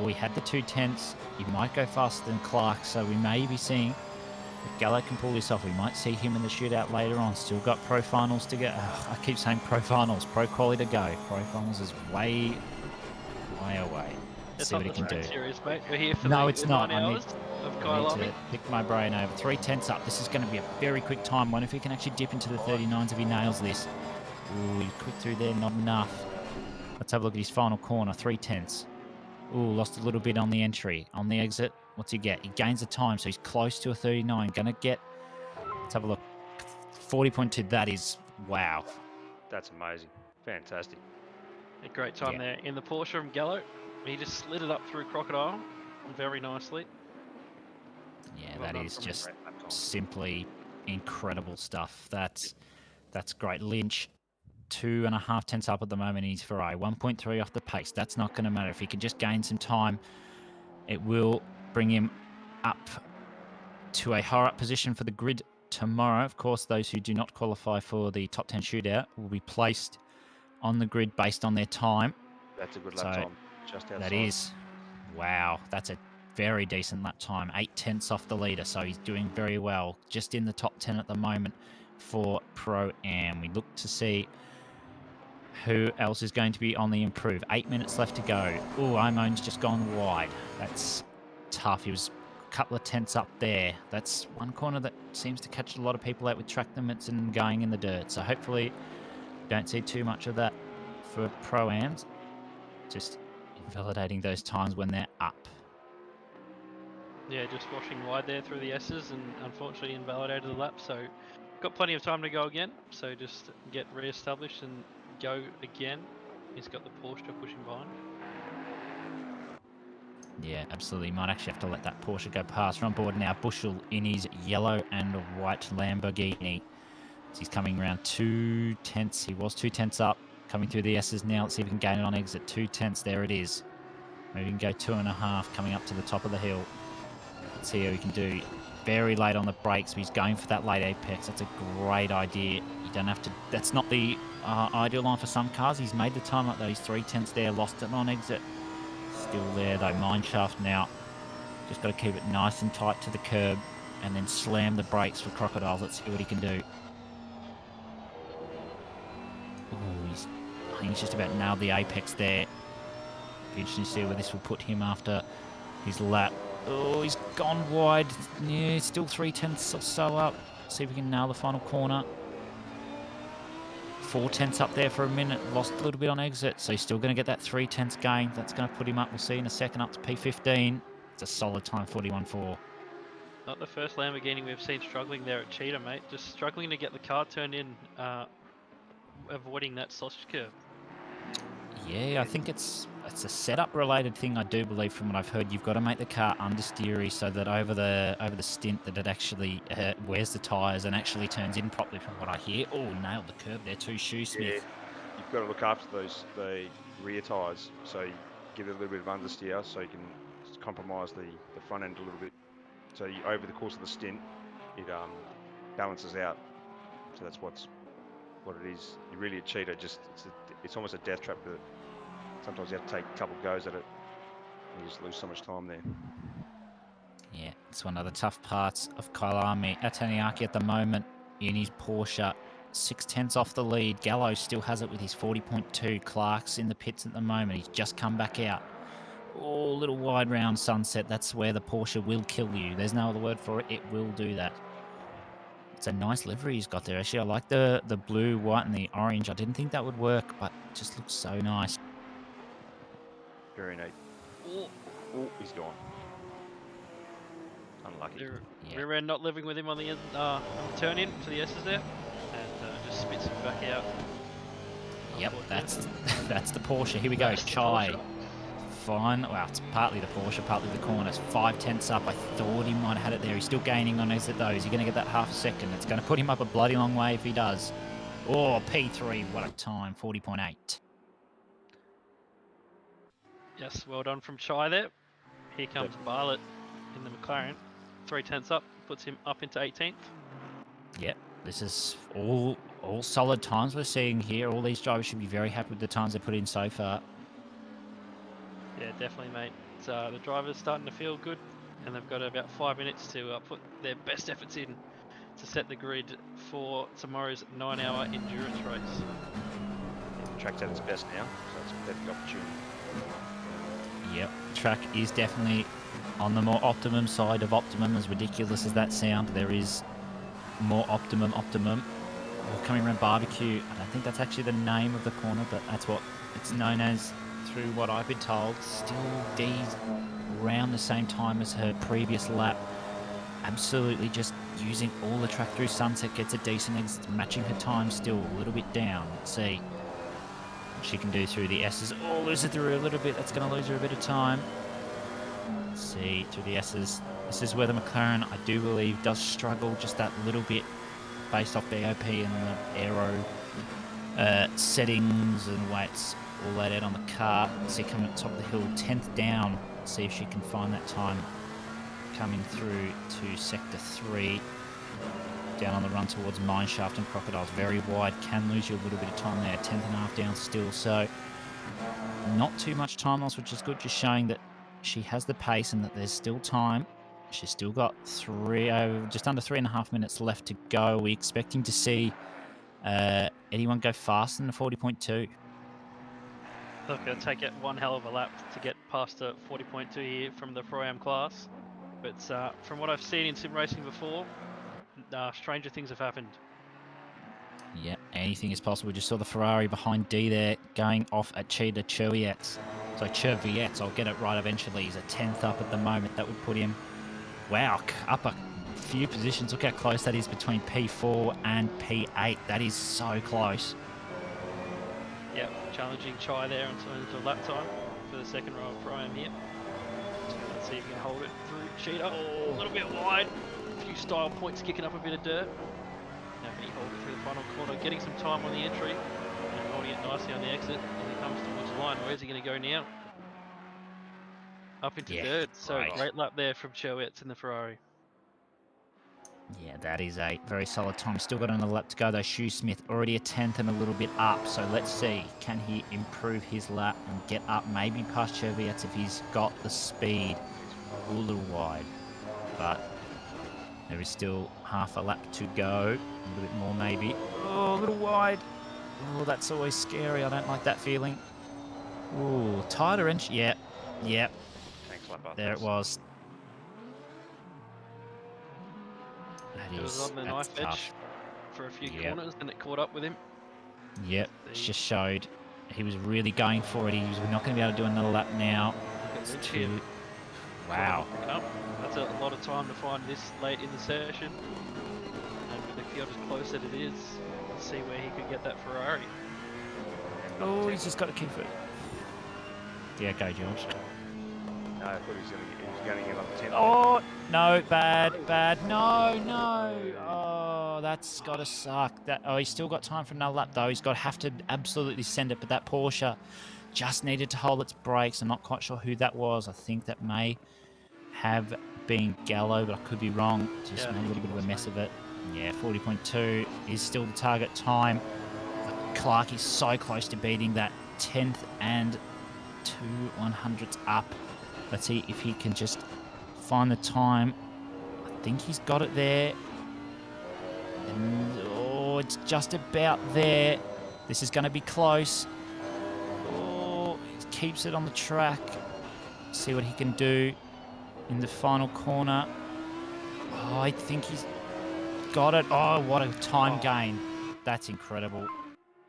he had the 2 tenths. He might go faster than Clark, so we may be seeing if Gallo can pull this off. We might see him in the shootout later on. Still got pro finals to go. I keep saying pro finals, pro quali to go. Pro finals is way away. Let's see what he can do. Serious, mate. We're here for No, the it's not. 9 hours of I need Kyalami. to pick my brain over. 3 tenths up. This is going to be a very quick time. Wonder if he can actually dip into the 39s if he nails this. Ooh, he's quick through there, not enough. Let's have a look at his final corner. 3 tenths. Ooh, lost a little bit on the entry. On the exit, what's he get? He gains the time, so he's close to a 39. Gonna get... Let's have a look. 40.2. That is... Wow. That's amazing. Fantastic. A great time there in the Porsche from Gallo. He just slid it up through Crocodile very nicely. Yeah, Well that done is from just Great lap time. simply incredible stuff. That's great. Lynch, 2.5 tenths up at the moment in his Ferrari, 1.3 off the pace. That's not going to matter. If he can just gain some time, it will bring him up to a higher up position for the grid tomorrow. Of course, those who do not qualify for the top 10 shootout will be placed on the grid based on their time. That's a good So lap time. Just outside. that is, wow, that's a very decent lap time. 8 tenths off the leader, so he's doing very well. Just in the top 10 at the moment for Pro-Am. We look to see who else is going to be on the improve. 8 minutes left to go. Oh, Imone's just gone wide. That's tough. He was a couple of tenths up there. That's one corner that seems to catch a lot of people out with track limits and going in the dirt. So hopefully don't see too much of that for Pro-Ams. Just invalidating those times when they're up. Yeah, just washing wide there through the S's and unfortunately invalidated the lap. So got plenty of time to go again. So just get re-established and go again. He's got the Porsche pushing behind. Yeah, absolutely. Might actually have to let that Porsche go past. We're on board now. Bushel in his yellow and white Lamborghini. So he's coming around 2 tenths. He was 2 tenths up. Coming through the S's now. Let's see if we can gain it on exit. 2 tenths. There it is. Maybe we can go 2.5 coming up to the top of the hill. Let's see how we can do. Very late on the brakes. He's going for that late apex. That's a great idea. You don't have to. That's not the ideal line for some cars. He's made the time up though. He's 3 tenths there. Lost it on exit. Still there though. Mineshaft now. Just got to keep it nice and tight to the curb and then slam the brakes for Crocodiles. Let's see what he can do. Ooh, I think he's just about nailed the apex there. Be interesting to see where this will put him after his lap. Oh, he's gone wide. Yeah, still 3 tenths or so up. See if we can nail the final corner. 4 tenths up there for a minute. Lost a little bit on exit, so he's still going to get that 3 tenths gain. That's going to put him up. We'll see in a second up to P15. It's a solid time, 41.4. Not the first Lamborghini we've seen struggling there at Cheetah, mate. Just struggling to get the car turned in, avoiding that sausage curve. Yeah, I think it's a setup related thing. I do believe from what I've heard, you've got to make the car understeery so that over the stint that it actually wears the tyres and actually turns in properly. From what I hear, oh, nailed the curb there too, Shoesmith. Yeah, you've got to look after the rear tyres, so you give it a little bit of understeer, so you can compromise the front end a little bit. So over the course of the stint, it balances out. So that's what it is. You're really a cheater. It's almost a death trap. That sometimes you have to take a couple of goes at it. And you just lose so much time there. Yeah, it's one of the tough parts of Kyalami. Ataniaki at the moment in his Porsche, 6 tenths off the lead. Gallo still has it with his 40.2. Clark's in the pits at the moment. He's just come back out. Oh, little wide round sunset. That's where the Porsche will kill you. There's no other word for it. It will do that. It's a nice livery he's got there. Actually, I like the blue, white, and the orange. I didn't think that would work, but it just looks so nice. Very neat. Oh, he's gone. Unlucky. Yeah. Rear end not living with him on the turn in to the S's there, and just spits him back out. Yep, that's the Porsche. Here we go. Chai. Fine. Well, it's partly the Porsche, partly the corners. 5 tenths up. I thought he might have had it there. He's still gaining on exit though. Is he going to get that half a second? It's going to put him up a bloody long way if he does. Oh, P3. What a time. 40.8. Yes, well done from Chai there. Here comes Bartlett in the McLaren. 3 tenths up, puts him up into 18th. Yep, this is all solid times we're seeing here. All these drivers should be very happy with the times they put in so far. Yeah, definitely, mate. The drivers starting to feel good, and they've got about 5 minutes to put their best efforts in to set the grid for tomorrow's 9-hour endurance race. The track's at its best now, so it's a perfect opportunity. Yep, track is definitely on the more optimum side of optimum. As ridiculous as that sound, there is more optimum. We're coming around Barbecue. I don't think that's actually the name of the corner, but that's what it's known as through what I've been told. Still D's around the same time as her previous lap. Absolutely just using all the track through Sunset, gets a decent exit, matching her time still a little bit down. Let's see what she can do through the S's. Oh, lose it through a little bit. That's going to lose her a bit of time. See, through the S's. This is where the McLaren, I do believe, does struggle just that little bit based off the AOP and the aero settings and weights all laid out on the car. See, coming at the top of the hill, 10th down. See if she can find that time coming through to Sector 3. Down on the run towards Mineshaft and Crocodiles. Very wide, can lose you a little bit of time there. 10th and a half down still, so not too much time loss, which is good, just showing that she has the pace and that there's still time. She's still got just under 3.5 minutes left to go. Are we expecting to see anyone go faster than the 40.2? Look, it'll take it one hell of a lap to get past the 40.2 here from the Pro-Am class. But from what I've seen in sim racing before, stranger things have happened. Yeah, anything is possible. Just saw the Ferrari behind D there going off at Cheetah Cheviets. So Cheviets, I'll get it right eventually. He's a 10th up at the moment. That would put him, wow, up a few positions. Look how close that is between P4 and P8. That is so close. Yep, challenging Chai there in terms of lap time for the second row of Pro-Am here. So let's see if he can hold it through Cheetah. Oh, a little bit wide. A few style points kicking up a bit of dirt. Now can he hold it through the final corner, getting some time on the entry and holding it nicely on the exit as he comes towards the line. Where's he going to go now? Up into third. So right. great lap there from Chewietz in the Ferrari. Yeah, that is a very solid time. Still got another lap to go though. Shoesmith already a 10th and a little bit up. So let's see, can he improve his lap and get up maybe past Cheviets if he's got the speed? A little wide, but there is still half a lap to go. A little bit more maybe. Oh, a little wide. Oh, that's always scary. I don't like that feeling. Oh, tighter inch. Yep. Thanks, Lapper. There it was. It was on the knife edge for a few corners and it caught up with him. Yep, it just showed he was really going for it. He was not going to be able to do another lap now. It's too... Wow. That's a lot of time to find this late in the session. And with the field as close as it is, let's see where he could get that Ferrari. Oh, he's just got to keep it. Yeah, go, George. No, I thought he was going to get up 10. Oh, no, bad. No. Oh, that's got to suck. He's still got time for another lap, though. He's got to have to absolutely send it, but that Porsche just needed to hold its brakes. I'm not quite sure who that was. I think that may have been Gallo, but I could be wrong. Just made a little bit of a mess of it. Yeah, 40.2 is still the target time. Clark is so close to beating that 10th and 2/100ths up. Let's see if he can just find the time. I think he's got it there. And, oh, it's just about there. This is going to be close. Oh, he keeps it on the track. See what he can do in the final corner. Oh, I think he's got it. Oh, what a time gain. That's incredible.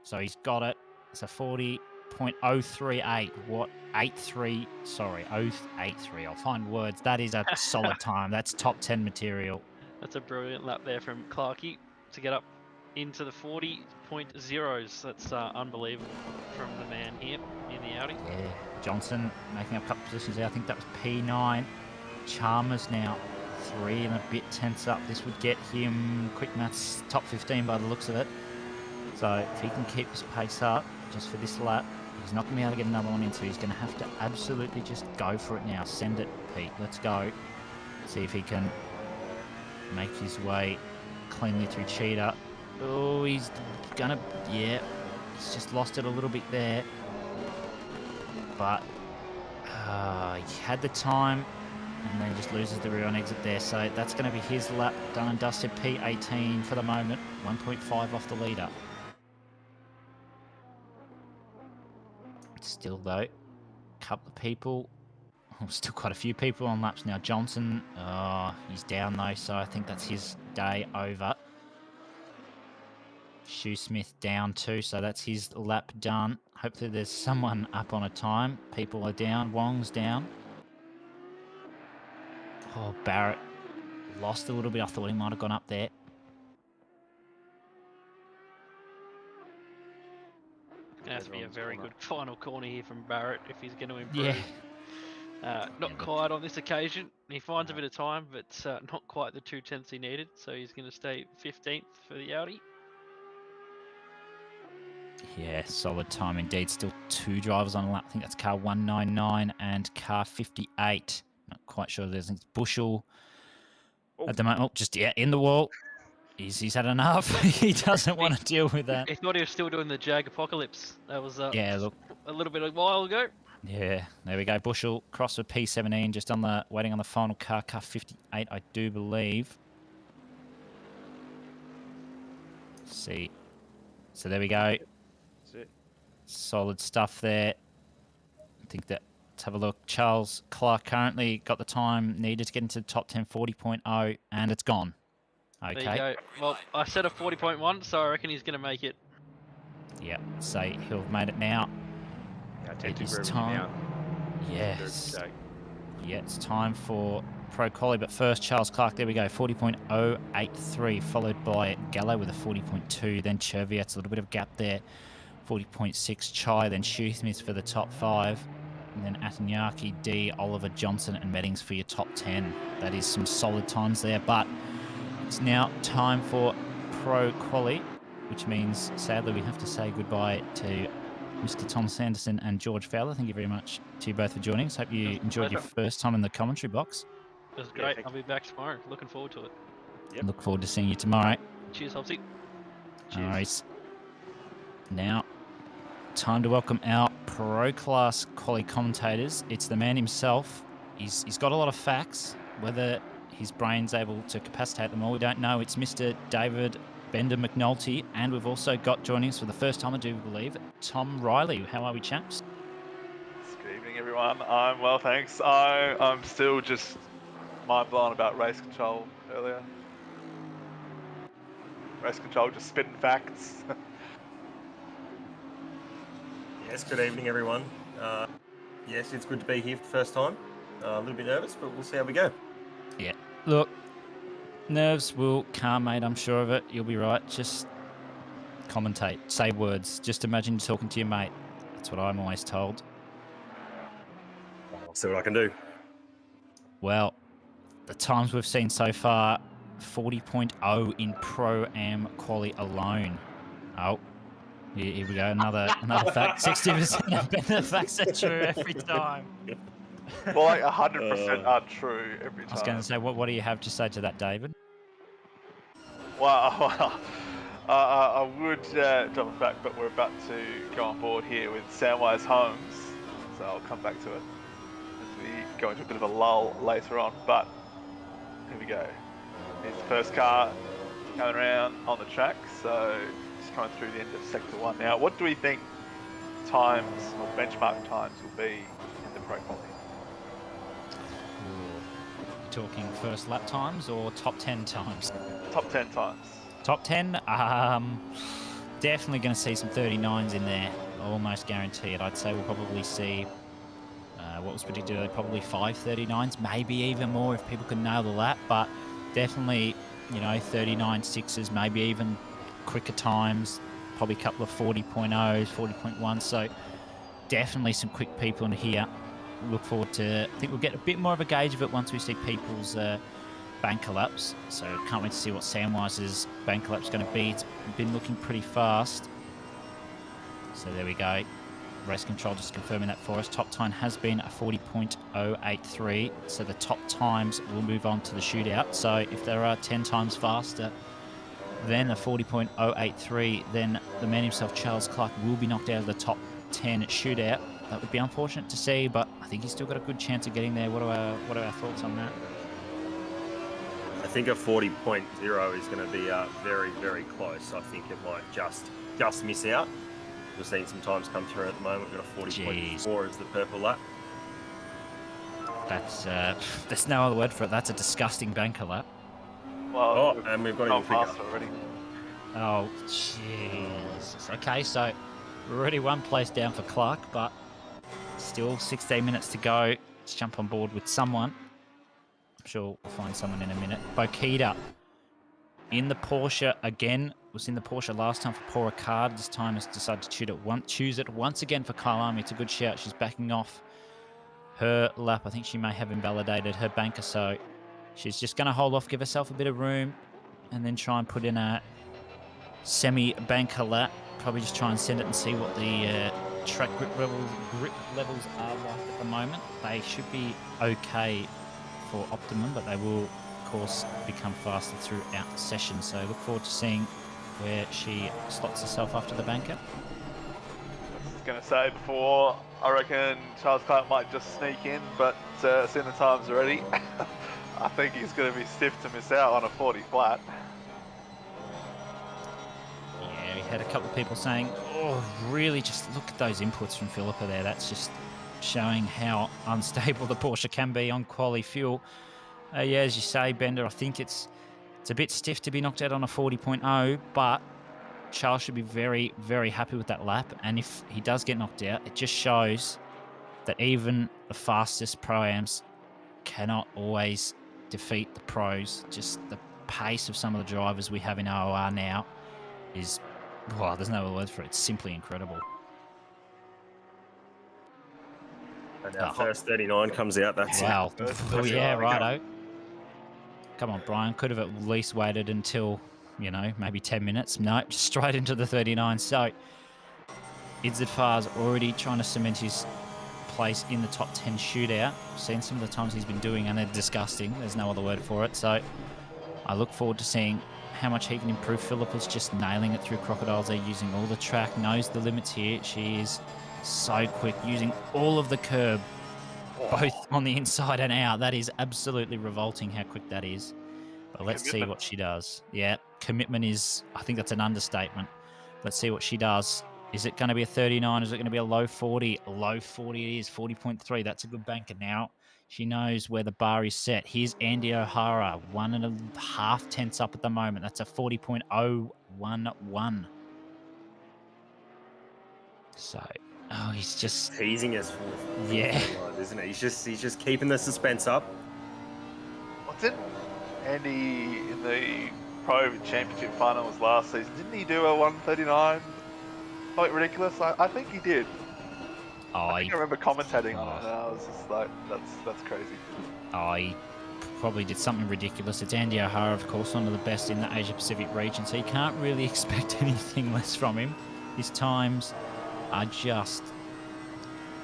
So he's got it. It's a 40.038. What? 83. Sorry, 083. I'll find words. That is a solid time. That's top 10 material. That's a brilliant lap there from Clarkey to get up into the 40.0s. That's unbelievable from the man here in the Audi. Yeah, Johnson making up a couple positions there. I think that was P9. Chalmers now 3 and a bit tenths up. This would get him, quick maths, top 15 by the looks of it. So if he can keep his pace up just for this lap, he's not going to be able to get another one in, so he's going to have to absolutely just go for it now. Send it, Pete. Let's go. See if he can make his way cleanly through Cheetah. Oh, he's going to... Yeah, he's just lost it a little bit there. But he had the time and then just loses the rear on exit there. So that's going to be his lap done and dusted. P18 for the moment. 1.5 off the leader. Still though, a couple of people, still quite a few people on laps now. Johnson, he's down though, so I think that's his day over. Shoesmith down too, so that's his lap done. Hopefully there's someone up on a time. People are down, Wong's down. Oh, Barrett lost a little bit. I thought he might have gone up there. It has to be a very good final corner here from Barrett if he's going to improve. Yeah. Not quite on this occasion. He finds a bit of time, but not quite the 2/10 he needed. So he's going to stay 15th for the Audi. Yeah, solid time indeed. Still 2 drivers on a lap. I think that's car 199 and car 58. Not quite sure. There's Bushel at the moment. Oh, just in the wall. He's had enough. He doesn't want to deal with that. He thought he was still doing the Jag Apocalypse. That was Yeah, look. a little bit a while ago. Yeah, there we go. Bushel cross with P17, just on the waiting on the final car 58, I do believe. Let's see. So there we go. That's it. Solid stuff there. I think that, let's have a look. Charles Clark currently got the time needed to get into the top 10, 40.0, and it's gone. Okay. There you go. Well, I said a 40.1, so I reckon he's going to make it. Yeah, so he'll have made it now. It is time. Yes. Yeah, it's time for Pro Quali, but first Charles Clark, there we go, 40.083, followed by Gallo with a 40.2, then Cherviet's a little bit of gap there, 40.6 Chai, then Shoesmith for the top 5, and then Atanyaki, D, Oliver Johnson, and Meddings for your top 10. That is some solid times there, but it's now time for Pro Quali, which means, sadly, we have to say goodbye to Mr. Tom Sanderson and George Fowler. Thank you very much to you both for joining us. Hope you enjoyed your first time in the commentary box. It was great. I'll be back tomorrow. Looking forward to it. Yep. Look forward to seeing you tomorrow. Cheers, Hobsy. All right. Now, time to welcome our pro class quali commentators. It's the man himself. He's got a lot of facts. Whether his brain's able to capacitate them all, we don't know. It's Mr. David Bender McNulty, and we've also got joining us for the first time, I do believe, Tom Riley. How are we, chaps? Good evening, everyone. I'm well, thanks. I'm still just mind blown about race control earlier. Race control, just spitting facts. Yes, good evening, everyone. Yes, it's good to be here for the first time. A little bit nervous, but we'll see how we go. Yeah. Look, nerves will calm, mate. I'm sure of it. You'll be right. Just commentate. Say words. Just imagine you're talking to your mate. That's what I'm always told. I'll see what I can do. Well, the times we've seen so far, 40.0 in Pro-Am quali alone. Oh, here we go. Another fact. 60% of the facts are true every time. Well, like 100% are true every time. I was going to say, what do you have to say to that, David? Well, I would double back, but we're about to go on board here with Samwise Homes, so I'll come back to it as we go into a bit of a lull later on. But here we go. Here's the first car coming around on the track, so just coming through the end of Sector 1 now. What do we think times or benchmark times will be in the Pro Quali? Talking first lap times or top 10 times? Top 10 times. Top 10? Definitely going to see some 39s in there. Almost guarantee it. I'd say we'll probably see, what was predicted, probably 5 39s, maybe even more if people can nail the lap, but definitely, 39 6s, maybe even quicker times, probably a couple of 40.0s, 40.1, so definitely some quick people in here. Look forward to, I think we'll get a bit more of a gauge of it once we see people's banker laps. So can't wait to see what Samwise's banker lap's going to be. It's been looking pretty fast. So there we go. Race control just confirming that for us. Top time has been a 40.083. So the top times will move on to the shootout. So if there are 10 times faster than a 40.083, then the man himself, Charles Clark, will be knocked out of the top 10 shootout. That would be unfortunate to see, but I think he's still got a good chance of getting there. What are our thoughts on that? I think a 40.0 is going to be very, very close. I think it might just miss out. We're seeing some times come through at the moment. We've got a 40.4 as the purple lap. That's there's no other word for it. That's a disgusting banker lap. Well, and we've got him fast already. Oh, Jesus. Okay, so we're already one place down for Clark, but still 16 minutes to go. Let's jump on board with someone. I'm sure we'll find someone in a minute. Bokita in the Porsche again. Was in the Porsche last time for Paul Ricard. This time has decided to choose it once again for Kyalami. It's a good shout. She's backing off her lap. I think she may have invalidated her banker, so she's just going to hold off, give herself a bit of room, and then try and put in a semi-banker lap. Probably just try and send it and see what the track grip levels are like at the moment. They should be okay for Optimum, but they will, of course, become faster throughout the session. So look forward to seeing where she slots herself after the banker. I was going to say before, I reckon Charles Clark might just sneak in, but seeing the times already, I think he's going to be stiff to miss out on a 40 flat. Yeah, we had a couple of people saying, oh, really just look at those inputs from Philippa there. That's just showing how unstable the Porsche can be on quali fuel. Yeah, as you say, Bender, I think it's a bit stiff to be knocked out on a 40.0, but Charles should be very, very happy with that lap. And if he does get knocked out, it just shows that even the fastest Pro-Ams cannot always defeat the pros. Just the pace of some of the drivers we have in OR now is, well, there's no other word for it. It's simply incredible. And our first 39 comes out. That's wow. it. Oh, yeah, righto. Come on, Brian. Could have at least waited until, you know, maybe 10 minutes. No, just straight into the 39. So, Izzat Far's already trying to cement his place in the top 10 shootout. Seen some of the times he's been doing, and they're disgusting. There's no other word for it. So, I look forward to seeing how much he can improve. Philippa's just nailing it through Crocodiles. They're using all the track, knows the limits here. She is so quick, using all of the curb, both on the inside and out. That is absolutely revolting how quick that is. But let's see what she does. Yeah, commitment is, I think that's an understatement. Let's see what she does. Is it going to be a 39? Is it going to be a low 40? A low 40 it is, 40.3. That's a good banker now. She knows where the bar is set. Here's Andy O'Hara, 1.5 tenths up at the moment. That's a 40.011. So, oh, he's just teasing us. Yeah, isn't it? He's just keeping the suspense up. Well, didn't Andy in the Pro Championship finals last season, didn't he do a 139? Quite ridiculous. I think he did. I think I remember commentating on it, and I was just like, that's crazy. He probably did something ridiculous. It's Andy O'Hara, of course, one of the best in the Asia-Pacific region, so you can't really expect anything less from him. His times are just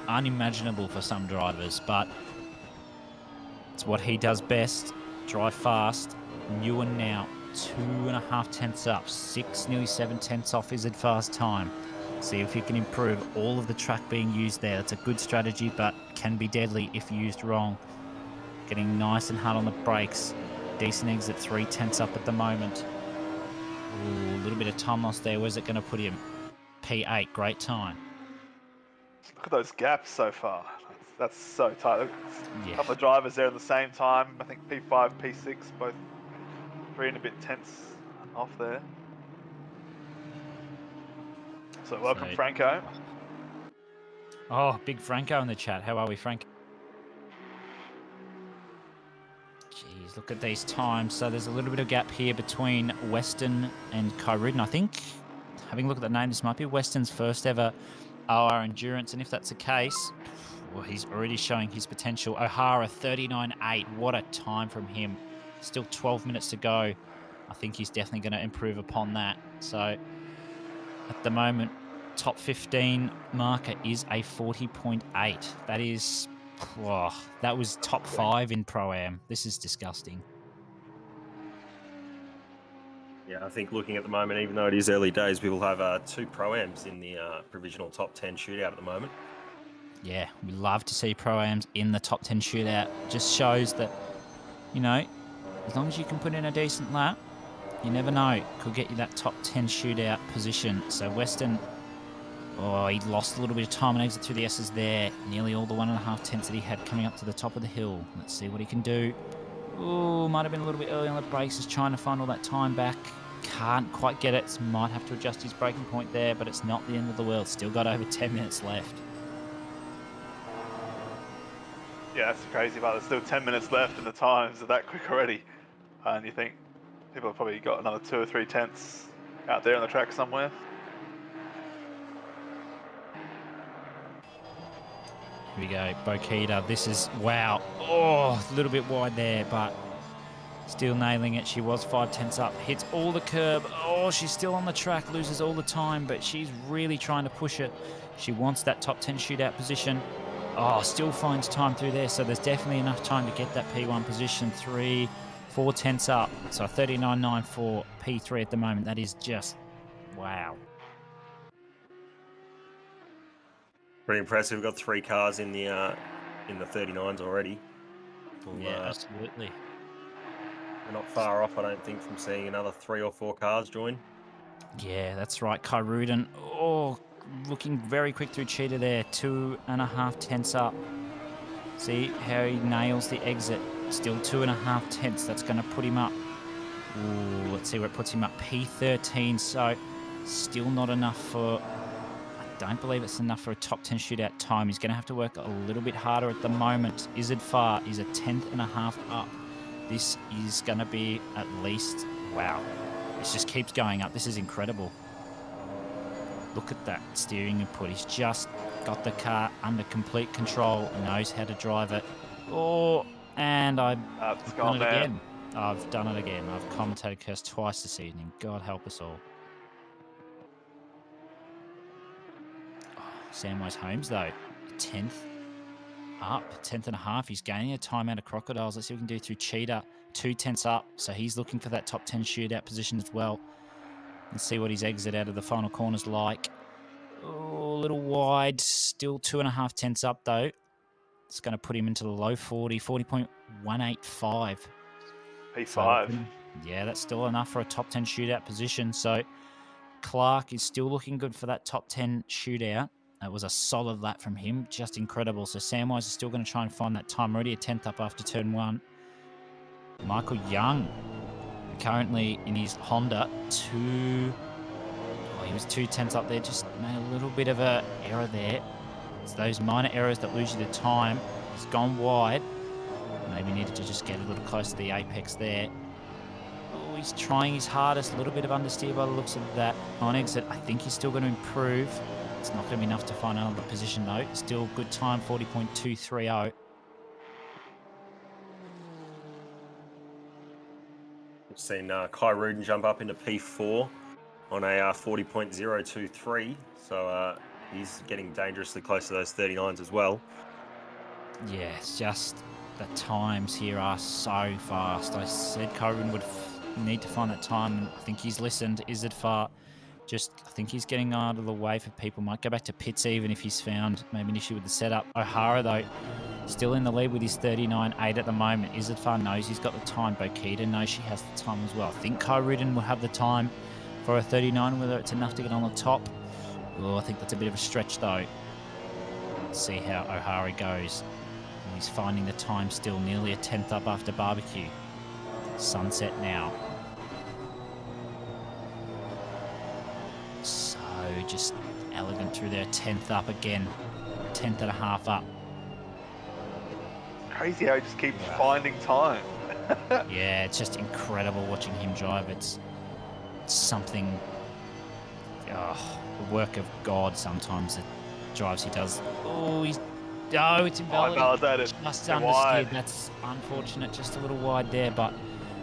unimaginable for some drivers, but it's what he does best. Drive fast. Newen now 2.5 tenths up, nearly 7 tenths off Izzat Far's time. See if he can improve all of the track being used there. That's a good strategy, but can be deadly if used wrong. Getting nice and hard on the brakes. Decent exit, 3 tenths up at the moment. Ooh, a little bit of time loss there. Where's it going to put him? P8, great time. Look at those gaps so far. That's so tight. Yeah. A couple of drivers there at the same time. I think P5, P6, both 3 and a bit tenths off there. So welcome, Franco. Oh, big Franco in the chat. How are we, Frank? Jeez, look at these times. So there's a little bit of gap here between Weston and Kyridden. I think, having a look at the name, this might be Weston's first ever OR endurance. And if that's the case, well, he's already showing his potential. O'Hara, 39.8. What a time from him. Still 12 minutes to go. I think he's definitely going to improve upon that. So at the moment, top 15 marker is a 40.8. That is, that was top 5 in Pro-Am. This is disgusting. Yeah, I think looking at the moment, even though it is early days, we will have 2 Pro-Ams in the provisional top 10 shootout at the moment. Yeah, we love to see Pro-Ams in the top 10 shootout. Just shows that, you know, as long as you can put in a decent lap, you never know, could get you that top 10 shootout position. So Weston, he lost a little bit of time and exit through the S's there. Nearly all the 1.5 tenths that he had coming up to the top of the hill. Let's see what he can do. Oh, might have been a little bit early on the brakes. He's trying to find all that time back. Can't quite get it. Might have to adjust his braking point there, but it's not the end of the world. Still got over 10 minutes left. Yeah, that's the crazy part. There's still 10 minutes left and the times are that quick already. And you think people have probably got another 2 or 3 tenths out there on the track somewhere. Here we go, Bokita. This is, wow. Oh, a little bit wide there, but still nailing it. She was 5/10 up, hits all the curb. Oh, she's still on the track, loses all the time, but she's really trying to push it. She wants that top 10 shootout position. Oh, still finds time through there, so there's definitely enough time to get that P1 position. 4/10 up, so 39.94 P3 at the moment. That is just, wow. Pretty impressive. We've got 3 cars in the 39s already. Yeah, absolutely. We're not far off, I don't think, from seeing another 3 or 4 cars join. Yeah, that's right. Kyrudin, oh, looking very quick through Cheetah there. 2.5 tenths up. See how he nails the exit. Still 2.5 tenths. That's going to put him up. Ooh, let's see where it puts him up. P13. So still not enough for... I don't believe it's enough for a top 10 shootout time. He's going to have to work a little bit harder at the moment. Izzard Far is 1/10.5 up. This is going to be at least... Wow. This just keeps going up. This is incredible. Look at that steering input. He's just got the car under complete control, knows how to drive it. Oh, and I've done it again. I've done it again. I've commentated curse twice this evening. God help us all. Oh, Samwise Holmes, though, 10th up, 10th.5. He's gaining a time out of Crocodiles. Let's see what we can do through Cheetah. 2/10 up, so he's looking for that top 10 shootout position as well. Let's see what his exit out of the final corner's like. Oh, a little wide, still 2.5 tenths up though. It's going to put him into the low 40.185. P5. So, yeah, that's still enough for a top 10 shootout position. So Clark is still looking good for that top 10 shootout. That was a solid lap from him, just incredible. So Samwise is still going to try and find that time. Already a 10th up after turn 1. Michael Young, currently in his Honda, he was 2/10 up there, just made a little bit of a error there. It's those minor errors that lose you the time. He's gone wide. Maybe needed to just get a little closer to the apex there. Oh, he's trying his hardest. A little bit of understeer by the looks of that on exit. I think he's still going to improve. It's not going to be enough to find another position though. Still good time, 40.230. We've seen Kai Rudin jump up into P4 on a 40.023, so he's getting dangerously close to those 39s as well. Yeah, it's just the times here are so fast. I said Kai Rudin would need to find that time, and I think he's listened. Izzard Far, I think he's getting out of the way for people. Might go back to pits even if he's found maybe an issue with the setup. O'Hara, though, still in the lead with his 39.8 at the moment. Izzard Far knows he's got the time. Bokita knows she has the time as well. I think Kai Rudin will have the time for a 39, whether it's enough to get on the top. Oh, I think that's a bit of a stretch, though. Let's see how O'Hara goes. And he's finding the time still, nearly a 10th up after barbecue. Sunset now. So just elegant through there, 10th up again, 10th.5 up. Crazy how he just keeps finding time. Yeah, it's just incredible watching him drive. It's something, the work of God sometimes, the drives he does. Oh, it's invalidated. Just understeered. That's unfortunate, just a little wide there, but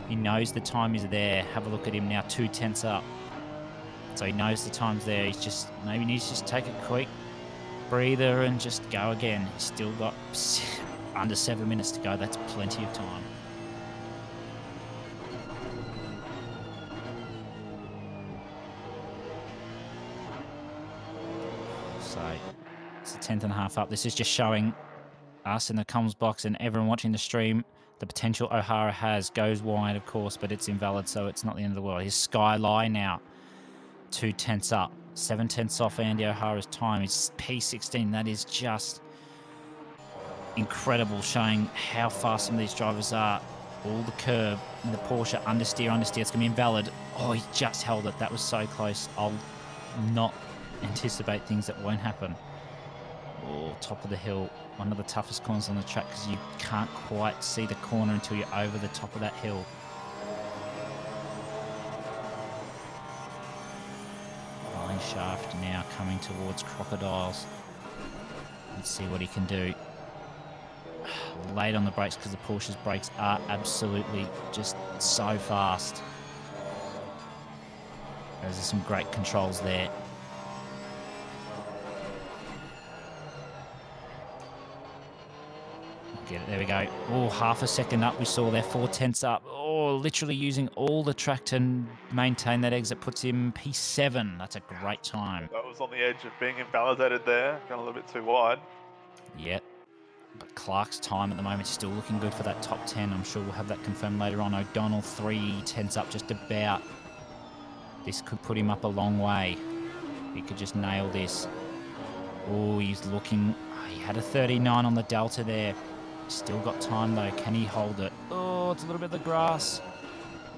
he knows the time is there. Have a look at him now, 2/10 up. So he knows the time's there. He's just, maybe needs to just take a quick breather and just go again. He's still got under 7 minutes to go. That's plenty of time. So it's a 10th.5 up. This is just showing us in the comms box and everyone watching the stream the potential O'Hara has. Goes wide, of course, but it's invalid, so it's not the end of the world. His Skyline now, 2/10 up, 7/10 off Andy O'Hara's time. It's P16. That is just incredible, showing how fast some of these drivers are. All the curb in the Porsche, understeer. It's going to be invalid. Oh, he just held it. That was so close. I'll not anticipate things that won't happen. Oh, top of the hill. One of the toughest corners on the track because you can't quite see the corner until you're over the top of that hill. Line shaft now coming towards Crocodiles. Let's see what he can do. Late on the brakes because the Porsche's brakes are absolutely just so fast. There's some great controls there. Get it, there we go. Oh, half a second up we saw there, 4/10 up. Oh, literally using all the track to maintain that exit puts him P7. That's a great time. That was on the edge of being invalidated there. Gone a little bit too wide. Yep. But Clark's time at the moment is still looking good for that top 10. I'm sure we'll have that confirmed later on. O'Donnell 3/10 up just about. This could put him up a long way. He could just nail this. Oh, he's looking. He had a 39 on the Delta there. Still got time though. Can he hold it? Oh, it's a little bit of the grass.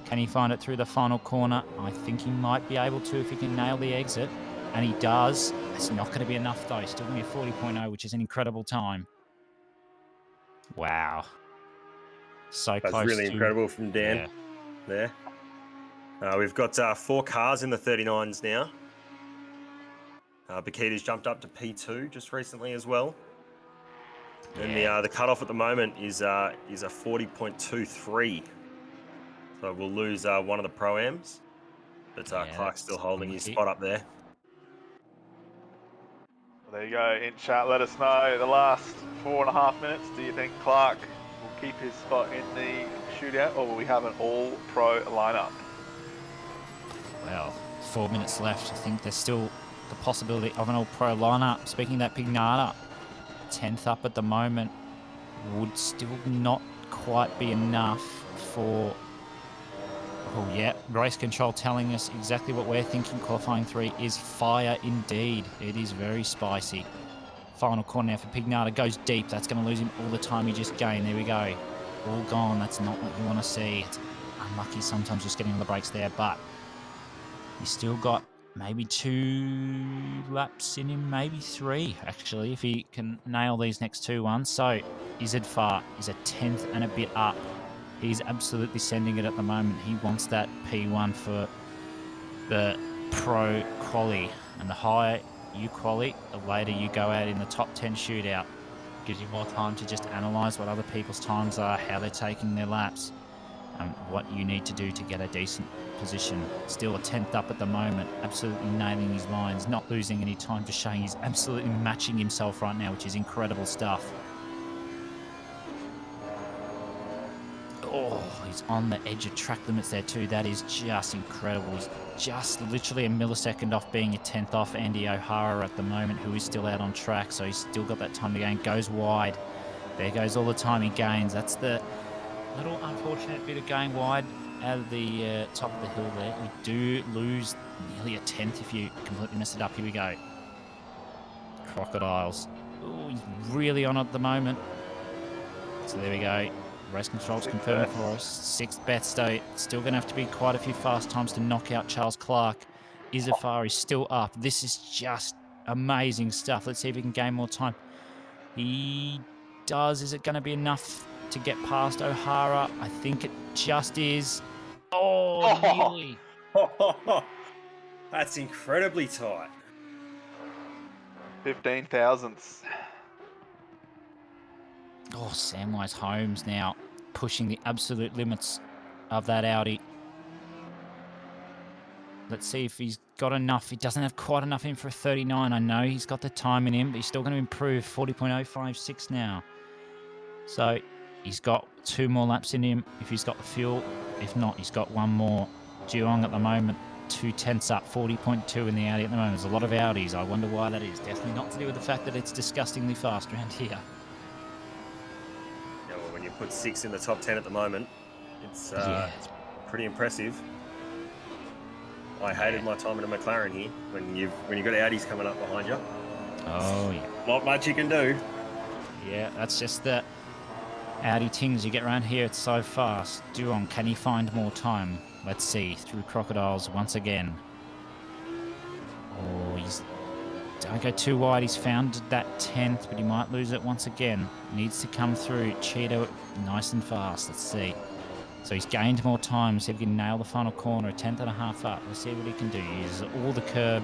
Can he find it through the final corner? I think he might be able to if he can nail the exit. And he does. It's not going to be enough though. Still going to be a 40.0, which is an incredible time. Wow. So That's close. really incredible from Dan there. We've got 4 cars in the 39s now. Bakita's jumped up to P2 just recently as well. And the cutoff at the moment is a 40.23. So we'll lose one of the Pro-Ams. But Clark's still holding his spot up there. Well, there you go. In chat, let us know the last 4.5 minutes. Do you think Clark will keep his spot in the shootout, or will we have an all-pro lineup? Well, 4 minutes left. I think there's still the possibility of an all-pro lineup. Speaking of that, Pignata, 10th up at the moment, would still not quite be enough for... Oh, yeah, race control telling us exactly what we're thinking. Qualifying 3 is fire indeed. It is very spicy. Final corner now for Pignata. Goes deep. That's going to lose him all the time he just gained. There we go. All gone. That's not what you want to see. It's unlucky sometimes just getting on the brakes there, but he's still got maybe 2 laps in him, maybe 3, actually, if he can nail these next 2 ones. So, Izidfar is a 10th and a bit up. He's absolutely sending it at the moment. He wants that P1 for the pro quali. And the higher you quali, the later you go out in the top 10 shootout. Gives you more time to just analyse what other people's times are, how they're taking their laps, and what you need to do to get a decent position. Still a 10th up at the moment, absolutely nailing his lines, not losing any time, just showing he's absolutely matching himself right now, which is incredible stuff. Oh, he's on the edge of track limits there too. That is just incredible. He's just literally a millisecond off being a 10th off Andy O'Hara at the moment, who is still out on track, so he's still got that time to gain. Goes wide. There goes all the time he gains. That's the little unfortunate bit of going wide out of the top of the hill there. We do lose nearly a 10th if you completely mess it up. Here we go. Crocodiles. Oh, he's really on at the moment. So there we go. Race control's confirmed for us. 6th Betstow. Still going to have to be quite a few fast times to knock out Charles Clark. Izafari still up. This is just amazing stuff. Let's see if he can gain more time. He does. Is it going to be enough to get past O'Hara? I think it just is. Oh, nearly. That's incredibly tight. 15 thousandths. Oh, Samwise Holmes now pushing the absolute limits of that Audi. Let's see if he's got enough. He doesn't have quite enough in for a 39. I know he's got the time in him, but he's still going to improve. 40.056 now. So he's got 2 more laps in him if he's got the fuel. If not, he's got 1 more. Geelong at the moment, 2 tenths up, 40.2 in the Audi at the moment. There's a lot of Audis. I wonder why that is. Definitely not to do with the fact that it's disgustingly fast around here. Yeah, well, when you put 6 in the top 10 at the moment, it's pretty impressive. I hated my time in a McLaren here when you've got Audis coming up behind you. Oh yeah. Not much you can do. Yeah, that's just the Audi things you get around here. It's so fast. Duong, can he find more time? Let's see. Through Crocodiles once again. Oh, he's... Don't go too wide. He's found that 10th, but he might lose it once again. Needs to come through. Cheeto, nice and fast. Let's see. So he's gained more time. See if he can nail the final corner. A 10th and a half up. Let's see what he can do. He uses all the curb.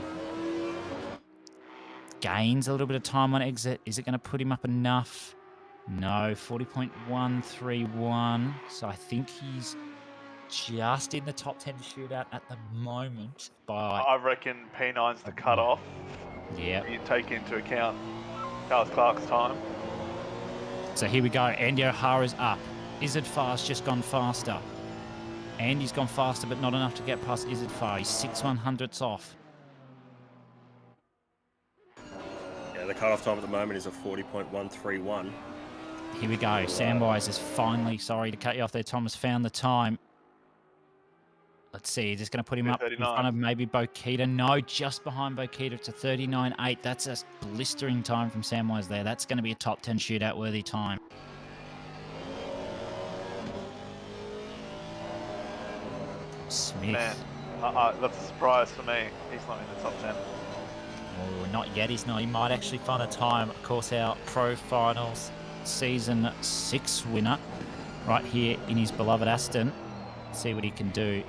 gains a little bit of time on exit. Is it going to put him up enough? No, 40.131. So I think he's just in the top 10 shootout at the moment. By I reckon P9's the cut-off. yeah. You take into account Charles Clark's time. So here we go. Andy O'Hara's up. Izzard Far's just gone faster. Andy's gone faster, but not enough to get past Izzard Far. He's 6/100ths off. Yeah, the cut-off time at the moment is a 40.131. Here we go. Samwise has finally, sorry to cut you off there, Thomas, found the time. Let's see, is this going to put him up in front of maybe Bokita? No, just behind Bokita. It's a 39.8. That's a blistering time from Samwise there. That's going to be a top 10 shootout worthy time. Smith. Man, that's a surprise for me. He's not in the top 10. Oh, not yet. He's not. He might actually find a time. Of course, our Pro Finals Season 6 winner right here in his beloved Aston. See what he can do.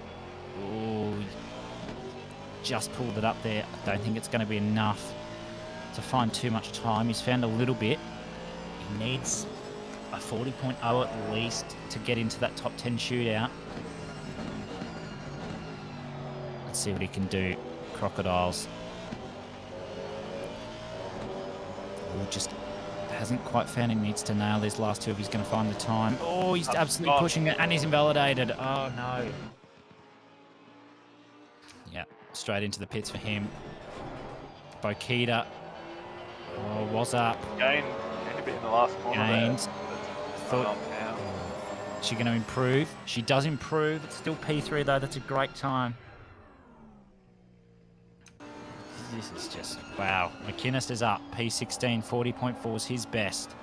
Oh, just pulled it up there. I don't think it's going to be enough to find too much time. He's found a little bit. He needs a 40.0 at least to get into that top 10 shootout. Let's see what he can do. Crocodiles. Oh, just hasn't quite found. He needs to nail these last two if he's going to find the time. Oh, he's absolutely pushing it, and he's invalidated. Oh, no. Yeah, straight into the pits for him. Bokita. Oh, was up. Gained a bit in the last corner. Gained. Thought, is she going to improve? She does improve. It's still P3, though. That's a great time. This is just, wow. McInnes is up. P16, 40.4 is his best.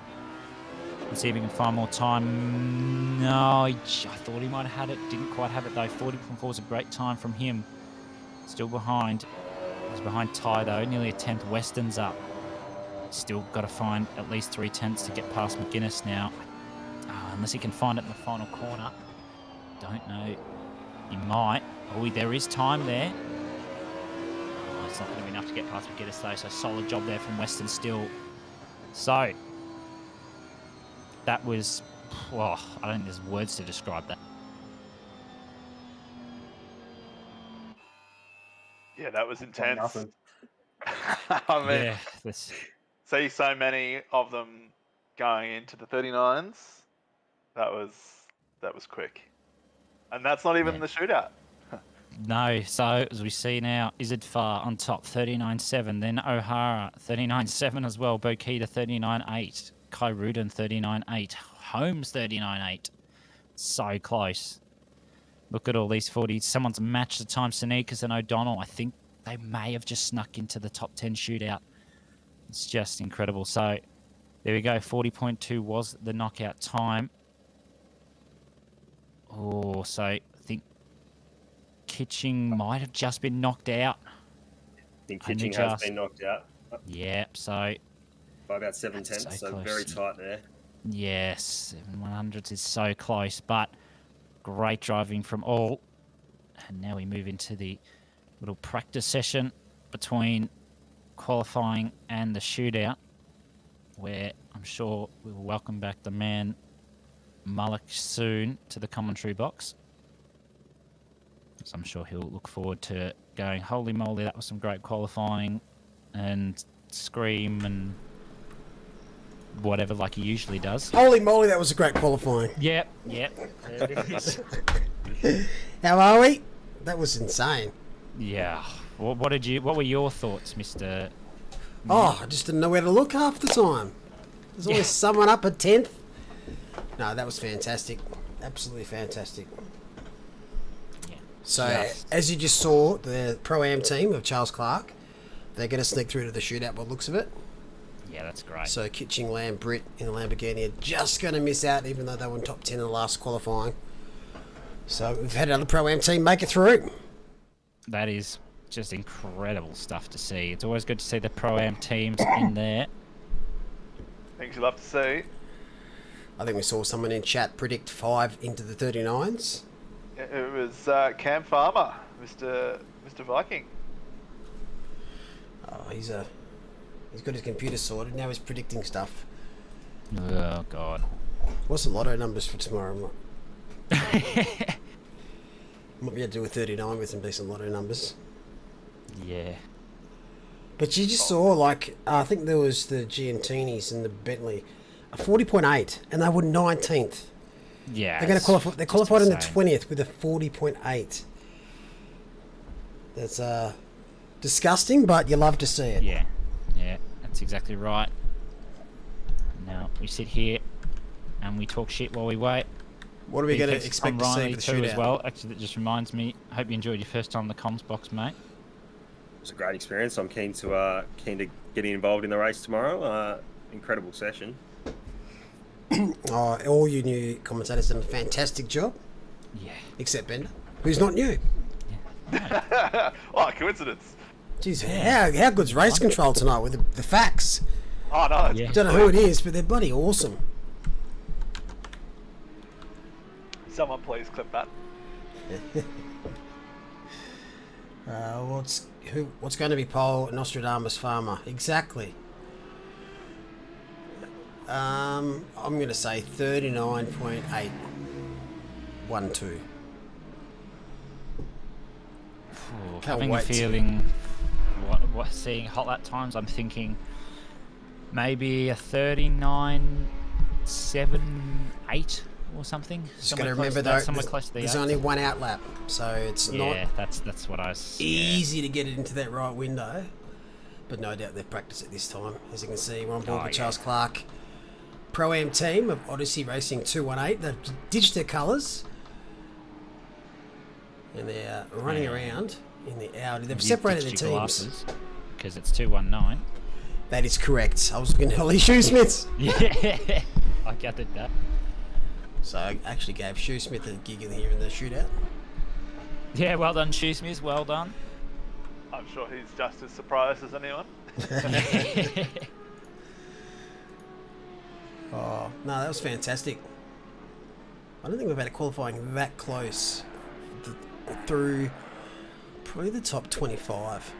Let's see if he can find more time. No, I thought he might have had it. Didn't quite have it, though. 40.4 is a great time from him. Still behind. He's behind Ty, though. Nearly a 10th. Weston's up. Still got to find at least 3/10 to get past McInnes now. Unless he can find it in the final corner. Don't know. He might. Oh, there is time there. Oh, it's not going to be enough to get past McInnes, though. So solid job there from Weston still. So that was, well, I don't think there's words to describe that. yeah, that was intense. I mean, Yeah, see so many of them going into the 39s. That was quick, and that's not even the shootout. No, so as we see now, Izzard Far on top, 39.7. Then O'Hara, 39.7 as well. Bokita, 39.8. Kai Rudin, 39.8. Holmes, 39.8. So close. Look at all these 40s. Someone's matched the time. Sneakers and O'Donnell, I think they may have just snuck into the top 10 shootout. It's just incredible. So there we go. 40.2 was the knockout time. Oh, so I think Kitching might have just been knocked out. I think Kitching has been knocked out. Yeah, so By about 7/10, so close. very tight there. Yes, 7/100ths is so close, but great driving from all. And now we move into the little practice session between qualifying and the shootout, where I'm sure we will welcome back the man Malik soon to the commentary box. So I'm sure he'll look forward to going, holy moly, that was some great qualifying, and scream and whatever like he usually does. Holy moly, that was a great qualifying. Yep. There it is. How are we? That was insane. Yeah. What were your thoughts, Mr. Oh, I just didn't know where to look half the time. There's always someone up at 10th. No, that was fantastic. Absolutely fantastic. Yeah. So, as you just saw, the Pro-Am team of Charles Clark, they're going to sneak through to the shootout by the looks of it. Yeah, that's great. So, Kitching, Lamb, Britt in the Lamborghini are just going to miss out, even though they were in top 10 in the last qualifying. So, we've had another Pro-Am team make it through. That is just incredible stuff to see. It's always good to see the Pro-Am teams in there. Things you love to see. I think we saw someone in chat predict 5 into the 39s. It was Cam Farmer, Mr. Viking. Oh, he's a He's got his computer sorted. Now he's predicting stuff. Oh God. What's the lotto numbers for tomorrow? Might be able to do a 39 with some decent lotto numbers. Yeah. But you just saw, like, I think there was the Giantinis and the Bentley, a 40.8, and they were 19th. Yeah. They're going to qualify. They qualified in the insane. 20th with a 40.8. That's disgusting, but you love to see it. Yeah. Yeah, that's exactly right. Now we sit here and we talk shit while we wait. What are we going to Because expect I'm to see Riley for the too shootout? as well. Actually, that just reminds me. Hope you enjoyed your first time in the comms box, mate. It was a great experience. I'm keen to getting involved in the race tomorrow. Incredible session. Oh, all you new commentators done a fantastic job, Yeah. except Bender, who's not new. Oh, coincidence. Jeez, how good's race control tonight with the facts? Oh, no. Yeah. Don't know who it is, but they're bloody awesome. Someone please clip that. What's going to be pole Nostradamus Farmer? Exactly. I'm going to say 39.812. Having wait a to- feeling, seeing hot lap times, I'm thinking maybe a 39.78 or something. Just got to Somewhere close remember to that, though, somewhere close to the there's eight. only one out lap, so it's Yeah, not that's what I. easy to get it into that right window. But no doubt they've practiced it this time. As you can see, we're on board with Charles Clark Pro-Am team of Odyssey Racing 218. They've ditched their colours. And they're running around in the Audi. They've separated their teams. Because it's 219. That is correct. I was looking at Holly Shoesmiths. Yeah, I gathered that. So I actually gave Shoesmith a gig in here in the shootout. Yeah, well done, Shoesmith. Well done. I'm sure he's just as surprised as anyone. Oh, no, that was fantastic. I don't think we've had a qualifying that close through probably the top 25.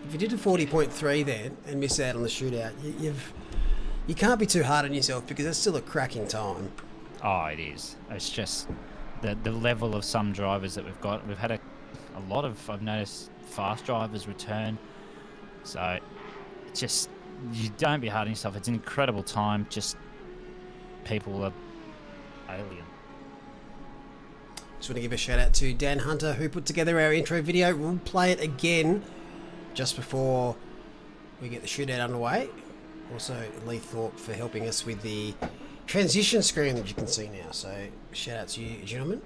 If you did a 40.3 then and miss out on the shootout, you can't be too hard on yourself because that's still a cracking time. Oh, it is. It's just the level of some drivers that we've got. We've had a lot of, I've noticed, fast drivers return. So, it's just, you don't be hard on yourself. It's an incredible time. Just, people are alien. Just want to give a shout out to Dan Hunter who put together our intro video. We'll play it again just before we get the shootout underway. Also, Lee Thorpe for helping us with the transition screen that you can see now. So, shout out to you, gentlemen.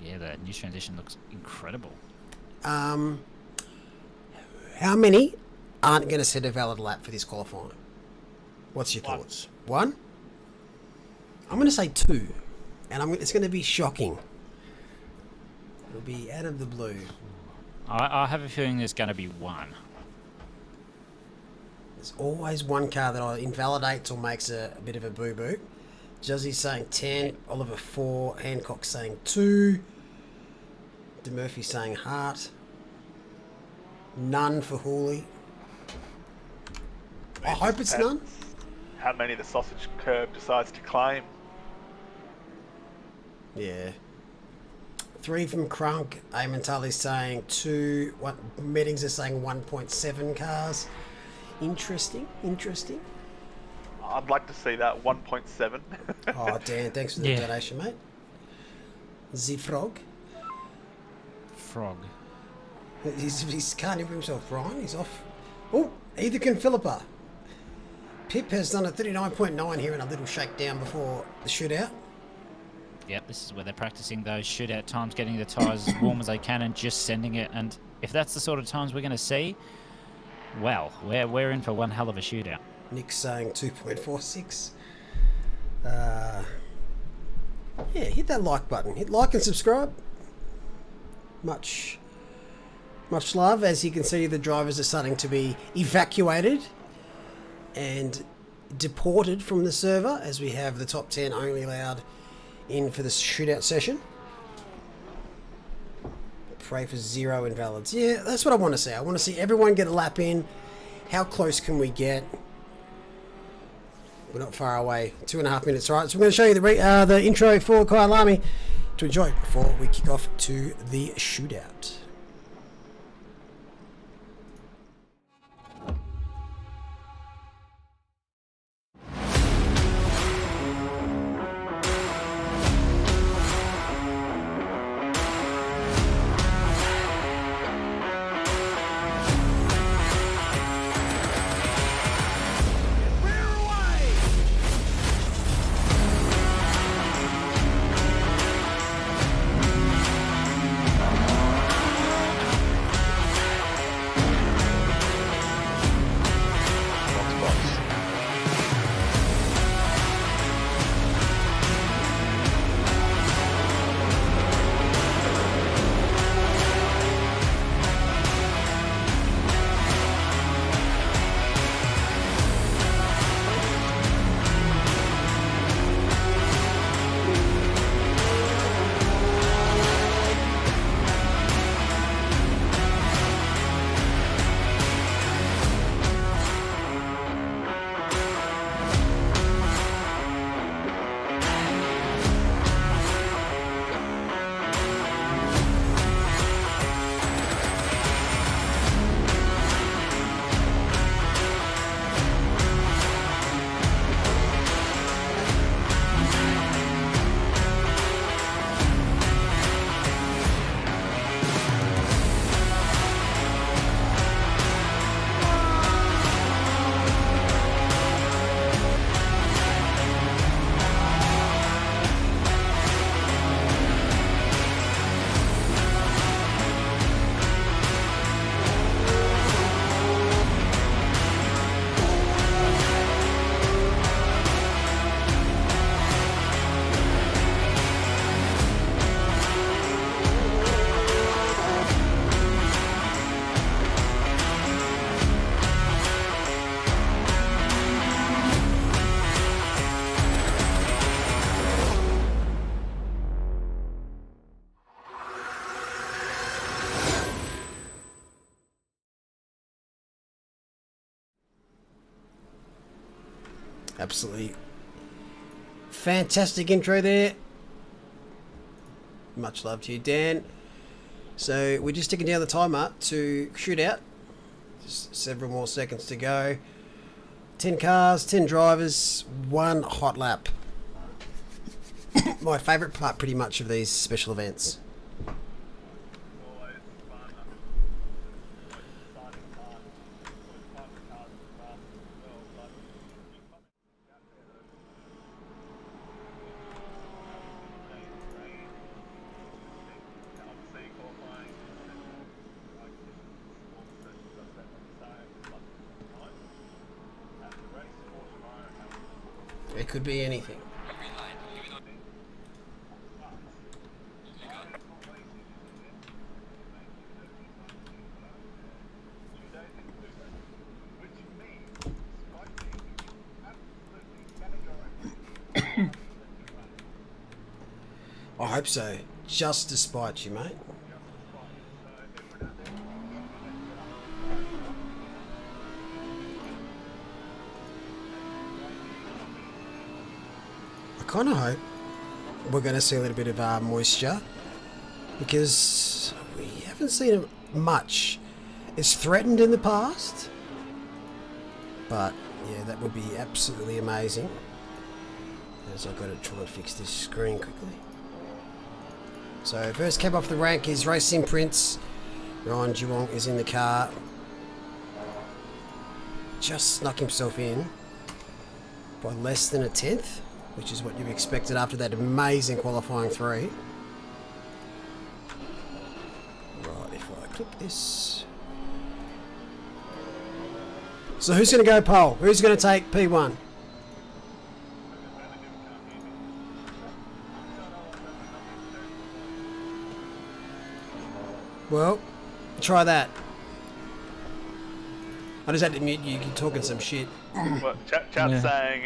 Yeah, the new transition looks incredible. How many aren't going to set a valid lap for this qualifying? What's your thoughts? One? I'm going to say two. And it's going to be shocking. It'll be out of the blue. I have a feeling there's going to be one. There's always one car that invalidates or makes a bit of a boo-boo. Juzzy's saying 10, Oliver 4, Hancock saying 2, DeMurphy saying heart, none for Hooley. I hope it's none. How many the sausage curb decides to claim? Yeah. 3 from Crunk. Eamon Tully's saying 2. Mettings are saying 1.7 cars. Interesting. I'd like to see that 1.7. Oh, Dan, thanks for the donation, mate. Frog. He's can't help himself, Brian. He's off. Oh, either can Philippa. Pip has done a 39.9 here in a little shakedown before the shootout. Yep, this is where they're practicing those shootout times, getting the tyres as warm as they can and just sending it. And if that's the sort of times we're going to see, well, we're in for one hell of a shootout. Nick's saying 2.46. Yeah, hit that like button. Hit like and subscribe. Much love. As you can see, the drivers are starting to be evacuated and deported from the server as we have the top 10 only allowed in for the shootout session. Pray for 0 invalids. Yeah, that's what I want to see. I want to see everyone get a lap in. How close can we get? We're not far away. 2.5 minutes, right? So we're going to show you the intro for Kyalami to enjoy before we kick off to the shootout. Absolutely fantastic intro there. Much love to you, Dan. So we're just ticking down the timer to shootout. Just several more seconds to go. 10 cars, 10 drivers, 1 hot lap. My favourite part pretty much of these special events. It could be anything. I hope so. Just to spite you, mate. I kind of hope we're going to see a little bit of moisture, because we haven't seen it much. It's threatened in the past, but yeah, that would be absolutely amazing. As I've got to try and fix this screen quickly. So first cab off the rank is Racing Prince. Ryan Geelong is in the car. Just snuck himself in by less than a tenth, which is what you expected after that amazing qualifying 3. Right, if I click this. So who's going to go pole? Who's going to take P1? Well, try that. I just had to mute you. You're talking some shit. Well, chat's saying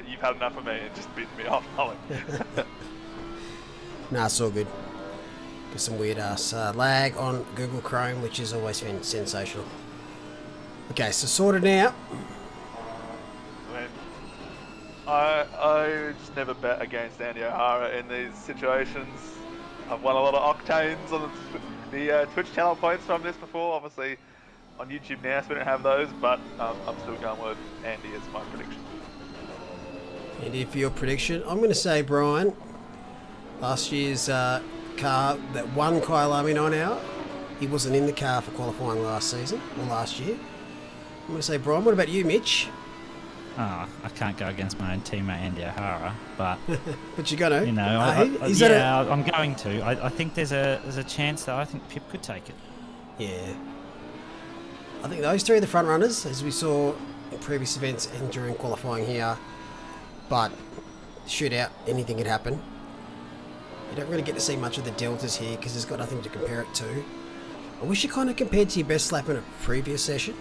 you've had enough of me and just bitten me off, Ollie. Nah, it's all good. There's some weird ass lag on Google Chrome, which is always been sensational. Okay, so sorted now. I mean, I just never bet against Andy O'Hara in these situations. I've won a lot of octanes on the Twitch channel points from this before. Obviously, on YouTube now, so we don't have those, but I'm still going with Andy as my prediction. Andy, for your prediction, I'm going to say Brian. Last year's car that won Kyalami 9 Hour, he wasn't in the car for qualifying last season or last year. I'm going to say Brian. What about you, Mitch? Oh, I can't go against my own teammate Andy O'Hara, but But you're going to. you know, I'm going to. I think there's a chance that I think Pip could take it. Yeah. I think those three are the front runners, as we saw in previous events and during qualifying here. But shootout, anything could happen. You don't really get to see much of the deltas here because there's got nothing to compare it to. I wish you kind of compared to your best lap in a previous session.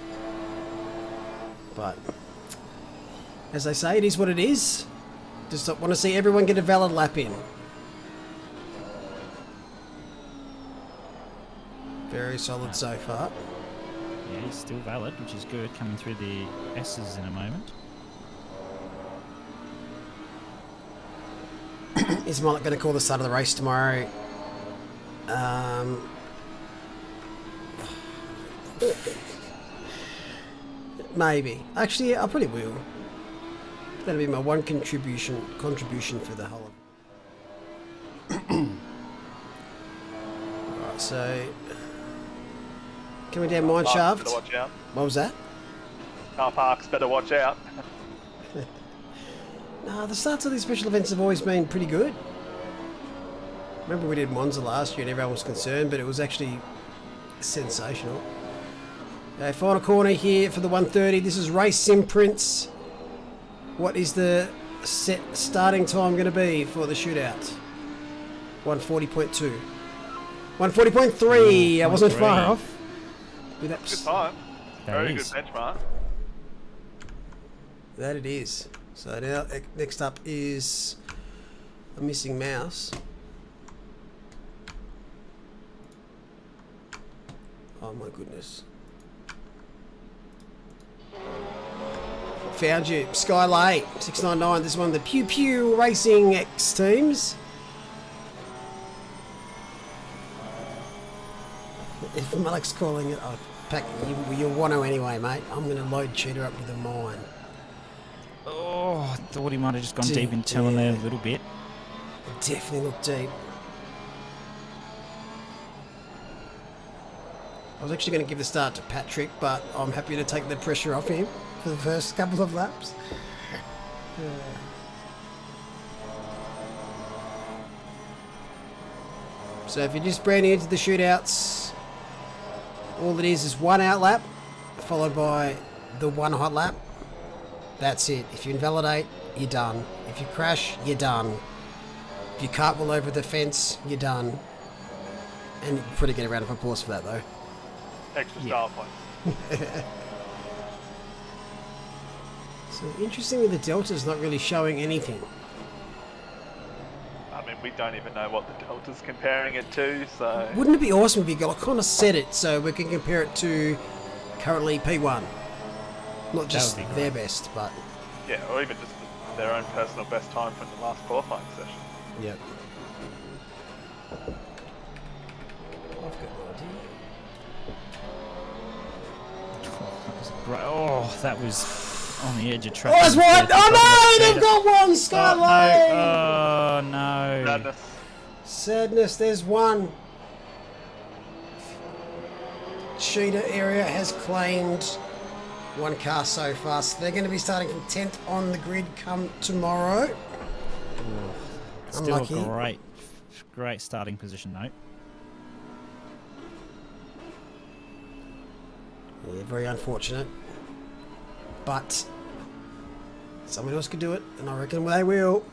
But as they say, it is what it is. Just want to see everyone get a valid lap in. Very solid so far. Yeah, he's still valid, which is good. Coming through the S's in a moment. Is Mullet going to call the start of the race tomorrow? Maybe. Actually, I probably will. That'll be my one contribution for the whole. Alright, so coming down mine shaft. Better watch out. What was that? Car parks, better watch out. No, the starts of these special events have always been pretty good. Remember we did Monza last year and everyone was concerned, but it was actually sensational. Okay, final corner here for the 130. This is Race Sim Prince. What is the set starting time going to be for the shootout? 140.2. 140.3. I wasn't far off. Good time. Very is. good benchmark. That it is. So now next up is a missing mouse. Oh my goodness. Found you. Skylay 699. This is one of the Pew Pew Racing X teams. If Malik's calling it, I'll pack you'll want to anyway, mate. I'm going to load Cheetah up with a mine. Oh, I thought he might have just gone deep into him there a little bit. Definitely look deep. I was actually going to give the start to Patrick, but I'm happy to take the pressure off him for the first couple of laps. So if you're just brand new to the shootouts, all it is one out lap, followed by the one hot lap. That's it. If you invalidate, you're done. If you crash, you're done. If you cartwheel over the fence, you're done. And you probably get a round of applause for that, though. Extra style points. So interestingly, the Delta's not really showing anything. I mean, we don't even know what the Delta's comparing it to, so... Wouldn't it be awesome if you could kind of set it so we can compare it to currently P1? Not just their best, but... Yeah, or even just their own personal best time from the last qualifying session. Yep. I've got no idea. Oh, that was on the edge of track. Oh, that's wide! Oh no! They've got one! Skylay! Oh no! Madness. Sadness, there's one. Cheetah area has claimed one car so far, so they're going to be starting from 10th on the grid come tomorrow. Still Unlucky. great starting position though. Yeah, very unfortunate. But someone else could do it, and I reckon they will.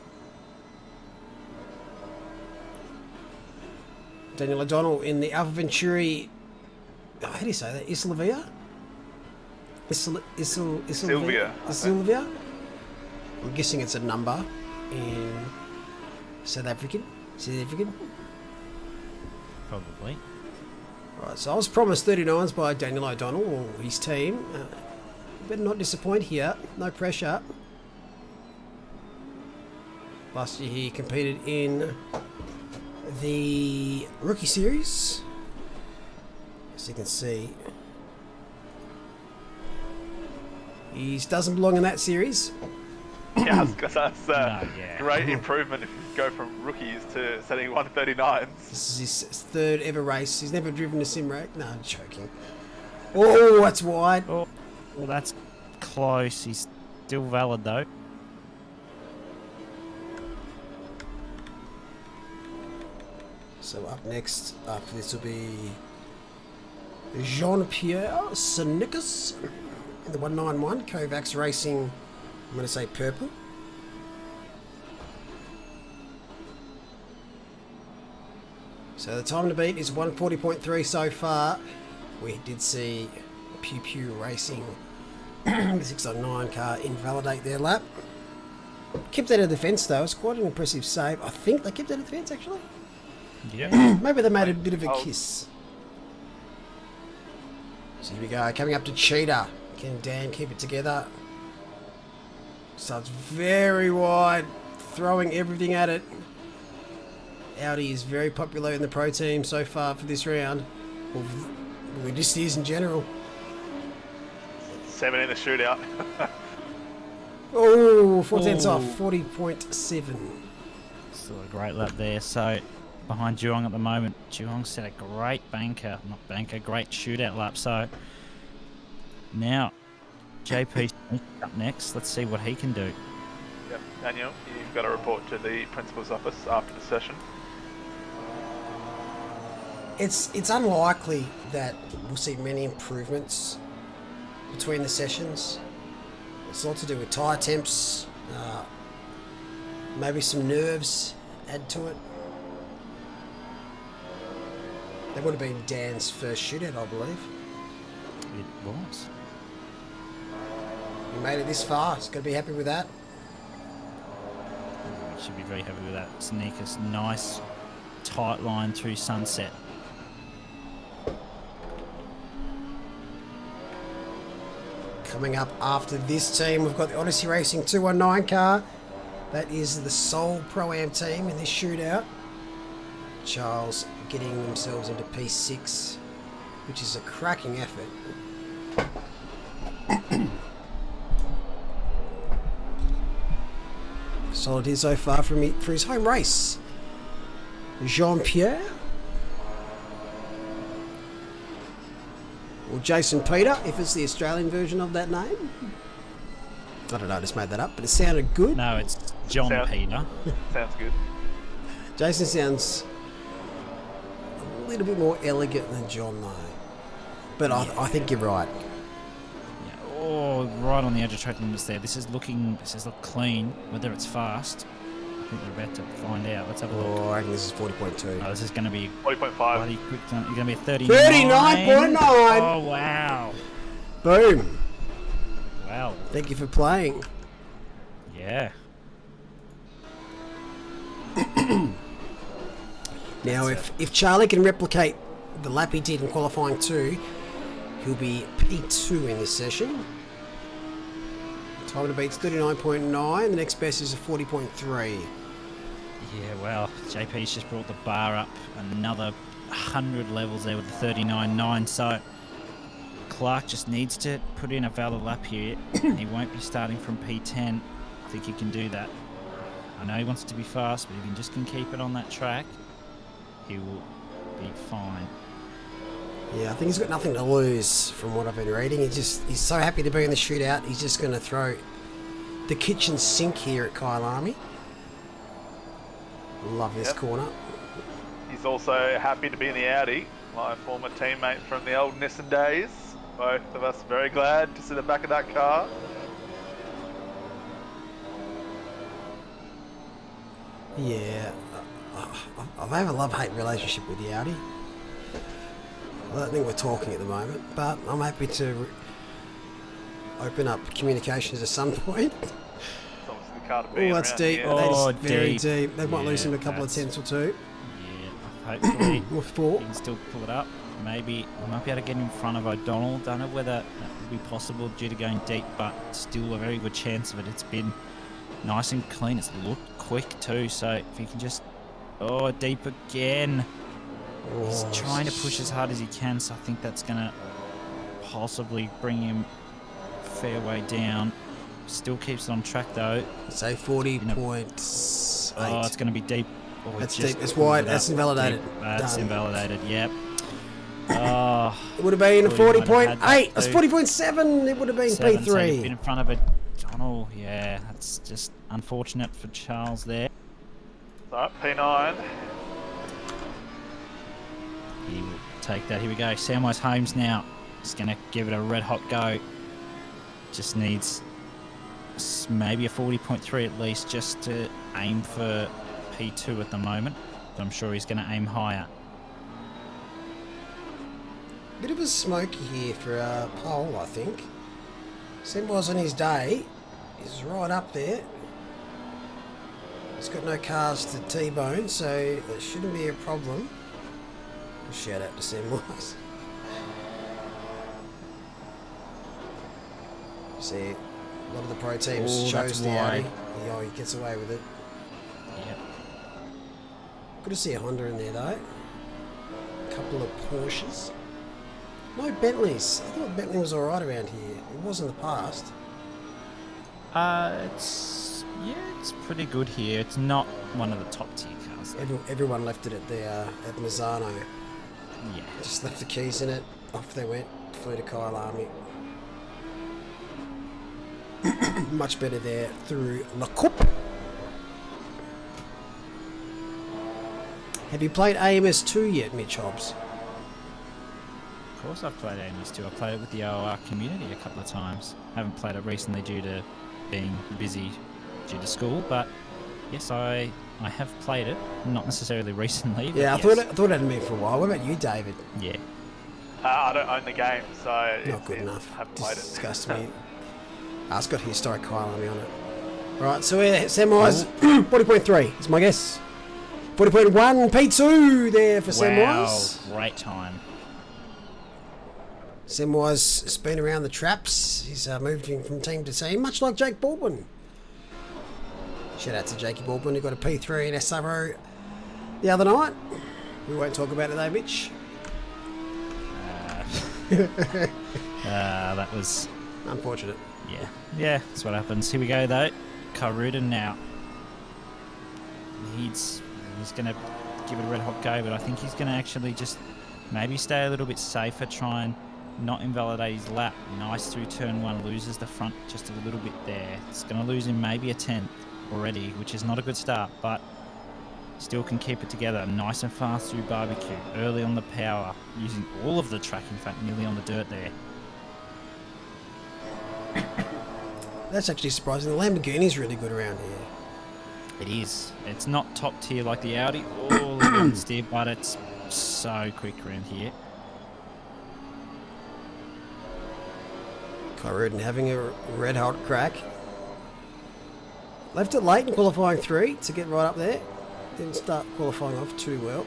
Daniel O'Donnell in the Alpha Venturi. Oh, how do you say that? Islavia? Sylvia. Sylvia? I'm guessing it's a number in South African. probably. Right, so I was promised 39s by Daniel O'Donnell or his team. Better not disappoint here. No pressure. Last year he competed in the Rookie Series. As you can see, he doesn't belong in that series. Yeah, I was gonna say, that's yeah. great improvement if you go from rookies to setting 139s. This is his third ever race. He's never driven a sim race. No, I'm joking. Oh, that's wide. Oh, well, that's close. He's still valid though. So up next after this will be Jean-Pierre Sinikas in the 191. Kovacs Racing, I'm going to say purple. So the time to beat is 140.3 so far. We did see Pew Pew Racing, the 609 car, invalidate their lap. Kept out of the fence though. It's quite an impressive save. I think they kept out of the fence actually. Yeah. Maybe they made a bit of a kiss. So here we go. Coming up to Cheetah. Can Dan keep it together? So it's very wide. Throwing everything at it. Audi is very popular in the pro team so far for this round. Well, it just is in general. 7 in the shootout. Oh, 4 tenths off. 40.7. Still a great lap there. So behind Geelong at the moment. Geelong set a great great shootout lap. So now JP up next. Let's see what he can do. Yep, Daniel, you've got to report to the principal's office after the session. It's unlikely that we'll see many improvements between the sessions. It's a lot to do with tyre temps, maybe some nerves add to it. That would have been Dan's first shootout, I believe. It was. He made it this far. He's got to be happy with that. Should be very happy with that. Sneakers, nice tight line through Sunset. Coming up after this team, we've got the Odyssey Racing 219 car. That is the sole Pro-Am team in this shootout. Charles getting themselves into P6, which is a cracking effort. Solid here so far for his home race. Jean-Pierre. Or Jason Peter, if it's the Australian version of that name. I don't know, I just made that up, but it sounded good. No, it's John Peter. Sounds good. Jason sounds a little bit more elegant than John, though. But I think you're right. Yeah. Oh, right on the edge of track limits there. This is look clean. Whether it's fast, I think we're about to find out. Let's have a look. Oh, I reckon this is 40.2. Oh, this is going to be 40.5. bloody quick. You're going to be a 39. 39.9! Oh, wow. Boom. Wow. Thank you for playing. Yeah. Now, if Charlie can replicate the lap he did in qualifying 2, he'll be P2 in this session. Time to beat's 39.9. The next best is a 40.3. Yeah, well, JP's just brought the bar up another 100 levels there with the 39.9. So Clark just needs to put in a valid lap here. He won't be starting from P10. I think he can do that. I know he wants it to be fast, but if he just can keep it on that track, he will be fine. Yeah, I think he's got nothing to lose from what I've been reading. He's so happy to be in the shootout. He's just going to throw the kitchen sink here at Kyalami. Love this corner. He's also happy to be in the Audi. My former teammate from the old Nissan days. Both of us very glad to sit at the back of that car. Yeah, I have a love-hate relationship with the Audi. I don't think we're talking at the moment, but I'm happy to open up communications at some point. It's obviously the car to be Oh, that's around deep. here. That is Oh, very deep. deep. They might lose Yeah, him a couple of that's- tenths or two. Yeah, I Hopefully With 4. he can still pull it up. Maybe we might be able to get in front of O'Donnell. Don't know whether that will be possible due to going deep, but still a very good chance of it. It's been nice and clean. It's looked quick too, so if he can just... Oh, deep again. He's trying to push as hard as he can, so I think that's going to possibly bring him a fair way down. Still keeps it on track though. Say 40.8. Oh, it's going to be deep. Oh, That's just deep. It's pulled wide. it That's up. invalidated. Deep. That's Done. invalidated, yep. Oh, It would have been a thought he might have had 40.8. that That's too. 40.7. It would have been 7, so he's P3. been in front of a Donald. Yeah, that's just unfortunate for Charles there. Alright, P9. He will take that. Here we go. Samwise Holmes now. He's going to give it a red hot go. Just needs maybe a 40.3 at least just to aim for P2 at the moment. But I'm sure he's going to aim higher. Bit of a smoky here for a pole, I think. Samwise on his day is right up there. He's got no cars to T-bone, so that shouldn't be a problem. Shout out to Samwise. See, a lot of the pro teams Ooh, chose that's the Audi. wide. Yeah, he gets away with it. Yep. Good to see a Honda in there though. A couple of Porsches. No Bentleys. I thought Bentley was alright around here. It was in the past. It's pretty good here. It's not one of the top tier cars. Everyone left it at the at Mazzano. Yeah. Just left the keys in it. Off they went. Flew to Kyalami. Much better there through La Coupe. Have you played AMS2 yet, Mitch Hobbs? Of course I've played AMS2. I played it with the OR community a couple of times. Haven't played it recently due to being busy due to school, but yes, I have played it. Not necessarily recently. But Yeah, I yes. thought it had been for a while. What about you, David? Yeah. I don't own the game, so Not good enough. Haven't played it. Disgusts me. It's got historic Kyalami on it. Right, so we're Samwise 40.3 is my guess. 40.1 P2 there for Samwise. Wow, great time. Samwise has been around the traps. He's moving from team to team, much like Jake Baldwin. Shout out to Jakey Baldwin, who got a P3 in SRO the other night. We won't talk about it though, Mitch. That was... Unfortunate. Yeah, that's what happens. Here we go though. Karuden now. He's going to give it a red hot go, but I think he's going to actually just maybe stay a little bit safer, try and not invalidate his lap. Nice through turn 1, loses the front just a little bit there. It's going to lose him maybe a 10th already, which is not a good start, but still can keep it together. Nice and fast through barbecue. Early on the power, using all of the track, in fact, nearly on the dirt there. That's actually surprising. The Lamborghini's really good around here. It is. It's not top tier like the Audi or the Monster, but it's so quick around here. Kyalami having a red hot crack. Left it late in qualifying 3 to get right up there. Didn't start qualifying off too well.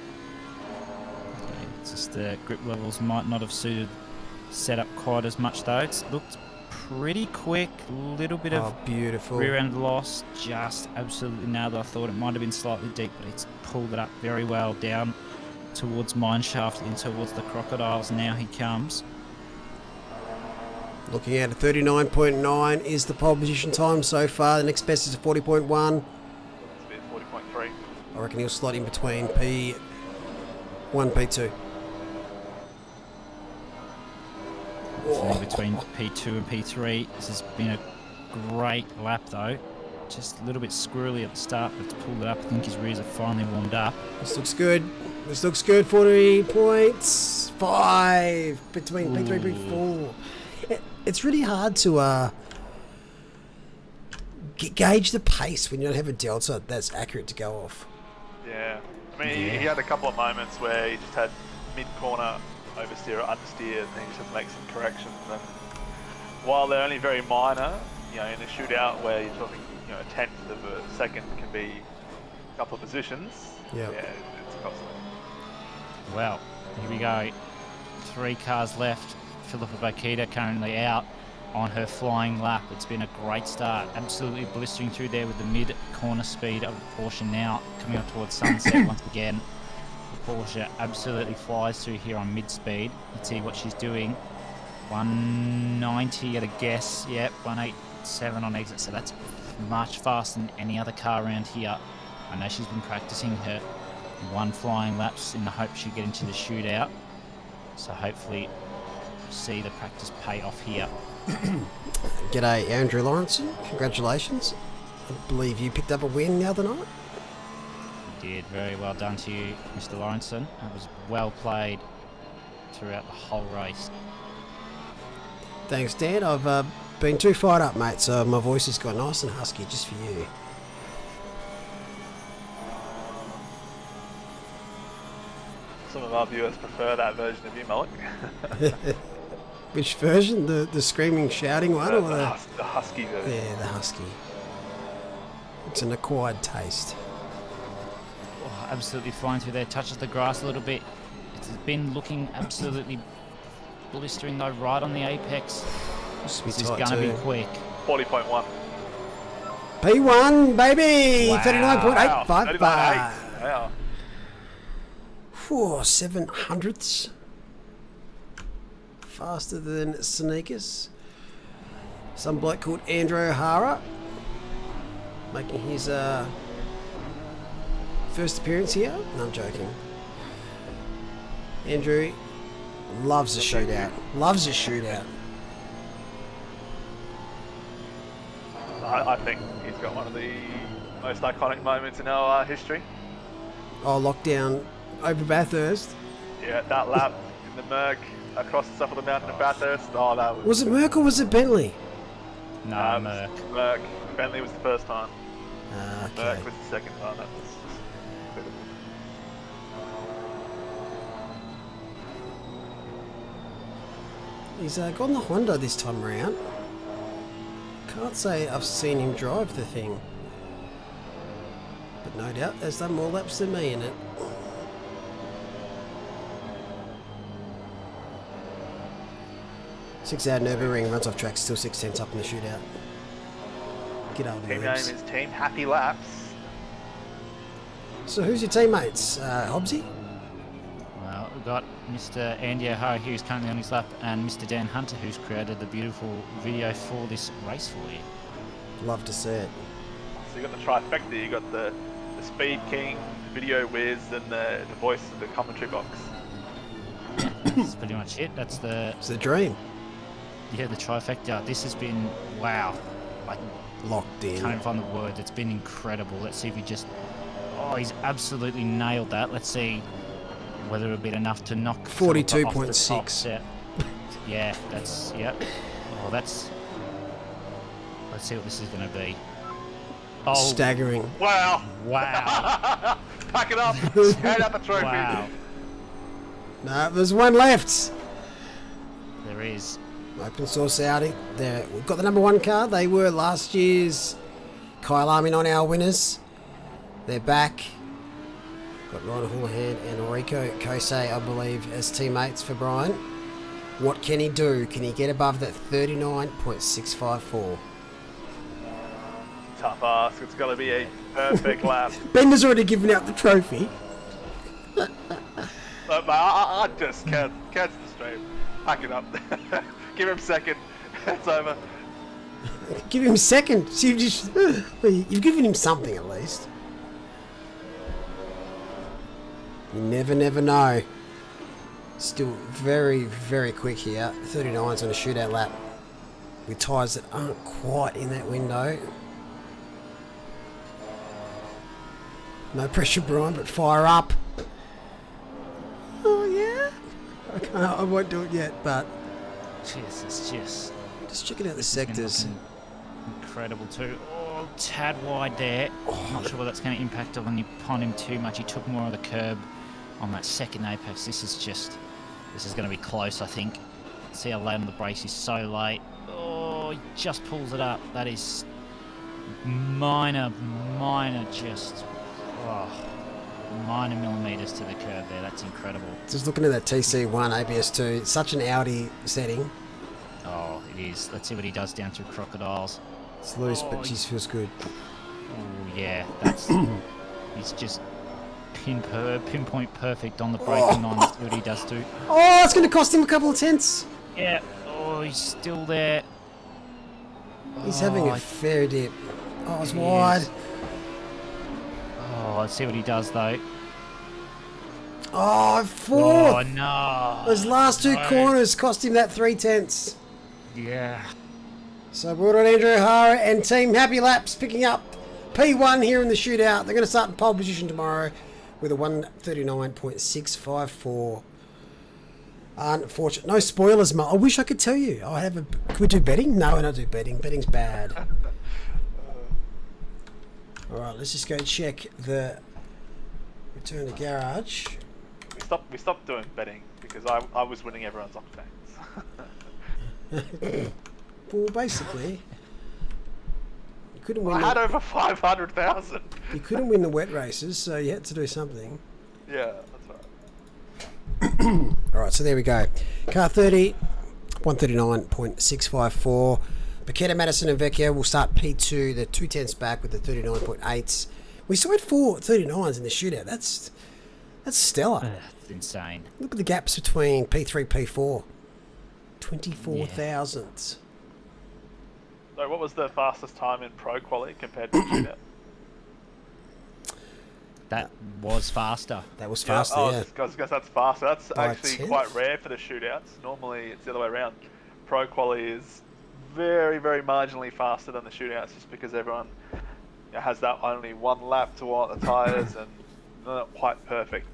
Yeah, it's just the grip levels might not have suited setup quite as much though. It's looked pretty quick, little bit of beautiful rear end loss, just absolutely nailed it. I thought it might have been slightly deep, but it's pulled it up very well down towards Mineshaft, in towards the Crocodiles. Now he comes. Looking at a 39.9 is the pole position time so far. The next best is a 40.1. It's a bit 40.3. I reckon he'll slot in between P1, P2. In between P2 and P3. This has been a great lap though. Just a little bit squirrely at the start, but it's pulled it up. I think his rears are finally warmed up. This looks good. This looks good. 40.5 between P3 and P4. It's really hard to gauge the pace when you don't have a delta that's accurate to go off. Yeah. I mean, he had a couple of moments where he just had mid-corner oversteer or understeer, and then you just have to make some corrections. And while they're only very minor, in a shootout where you're talking, a tenth of a second can be a couple of positions. Yeah. Yeah, it's costly. Well, here we go. 3 cars left. Philippa Bakita currently out on her flying lap. It's been a great start. Absolutely blistering through there with the mid-corner speed of the Porsche now coming up towards Sunset once again. The Porsche absolutely flies through here on mid-speed. Let's see what she's doing. 190 at a guess. Yep, 187 on exit. So that's much faster than any other car around here. I know she's been practicing her 1 flying laps in the hope she'll get into the shootout. So hopefully see the practice pay off here. G'day, Andrew Lawrenson. Congratulations. I believe you picked up a win the other night. You did. Very well done to you, Mr. Lawrenson. It was well played throughout the whole race. Thanks, Dan. I've been too fired up, mate, so my voice has got nice and husky just for you. Some of our viewers prefer that version of you, Malik. Which version? The screaming, shouting one? Or the husky version. Yeah, the husky. It's an acquired taste. Oh, absolutely flying through there. Touches the grass a little bit. It's been looking absolutely blistering though, right on the apex. This is going to be quick. 40.1. P1, baby! Wow. 39.855. Wow. 7 hundredths. Faster than Sneakers. Some bloke called Andrew O'Hara making his first appearance here. No, I'm joking. Andrew loves a shootout. Loves a shootout. I think he's got one of the most iconic moments in our history. Oh, lockdown over Bathurst. Yeah, that lap in the Merc across the top of the mountain of Bathurst. Oh, that was... Was it Merc or was it Bentley? No, Merc. Merc. Bentley was the first time. Okay. Merc was the second time. That was just incredible. He's got the Honda this time around. Can't say I've seen him drive the thing. But no doubt has done more laps than me in it. Six out Nürburgring, runs off track, still 6/10 up in the shootout. Get over Team the name is Team Happy Laps. So who's your teammates? Hobbsy? Well, we've got Mr. Andy O'Hara, who's currently on his lap, and Mr. Dan Hunter, who's created the beautiful video for this race for you. Love to see it. So you got the trifecta. You got the Speed King, the Video Whiz, and the voice of the commentary box. That's pretty much it. That's the... It's the dream. Yeah, the trifecta. This has been, wow. Like, locked in. Can't find the words. It's been incredible. Let's see if he just... Oh, he's absolutely nailed that. Let's see whether it'll be enough to knock 42.6. Yeah, that's... Yep. Oh, that's... Let's see what this is going to be. Oh, staggering. Wow. Wow. Pack it up. Hand out the trophy. Wow. No, there's one left. There is. Open source Audi. There, we've got the number 1 car. They were last year's Kyalami 9-hour winners. They're back. Got Ryan Houlihan and Rico Kosei, I believe, as teammates for Brian. What can he do? Can he get above that 39.654? Tough ask. It's got to be a perfect lap. Bender's already given out the trophy. Look, mate, I just catch the stream. Pack it up. Give him second. It's over. Give him second. So you've given him something at least. You never know. Still very, very quick here. 39's on a shootout lap. With tyres that aren't quite in that window. No pressure, Brian, but fire up. Oh, yeah. I won't do it yet, but... Jeez, it's just checking out the sectors. Incredible too. Oh, tad wide there. Oh, not sure whether that's going to impact upon him too much. He took more of the curb on that second apex. This is going to be close, I think. See how late on the brace is so late. Oh, he just pulls it up. That is minor just... Oh, minor millimeters to the curb there. That's incredible. Just looking at that TC1 ABS2, it's such an Audi setting. Oh, it is. Let's see what he does down through Crocodiles. It's loose, but geez, feels good. Oh, yeah. That's... he's just pinpoint perfect on the braking line. Let's see what he does too. Oh, it's going to cost him a couple of tenths. Yeah. Oh, he's still there. He's having a fair dip. Oh, it's wide. Oh, let's see what he does though. Oh, fourth. Oh, no. Those last two corners cost him that 3 tenths. Yeah. So well done, Andrew O'Hara and team. Happy Laps picking up P1 here in the shootout. They're going to start in pole position tomorrow with a 1:39.654. Unfortunate. No spoilers, Mum. I wish I could tell you. I have a. Can we do betting? No, I don't do betting. Betting's bad. All right, let's just go check the return to garage. We stopped doing betting because I was winning everyone's octanes. Well, basically, you couldn't win. I had over 500,000. You couldn't win the wet races, so you had to do something. Yeah, that's right. All right, so there we go. Car 30, 1:39.654. Paqueta, Madison, and Vecchio will start P2. The 2 tenths back with the 39.8s. We still had 4 39s in the shootout. That's stellar. That's insane. Look at the gaps between P3, P4. 24 thousandths. So what was the fastest time in Pro Quali compared to shootout? That was faster. That was faster, yeah. Because that's faster. That's By actually 10th? quite rare for the shootouts. Normally it's the other way around. Pro Quali is very, very marginally faster than the shootouts just because everyone has that only one lap to warm up the tyres and they're not quite perfect.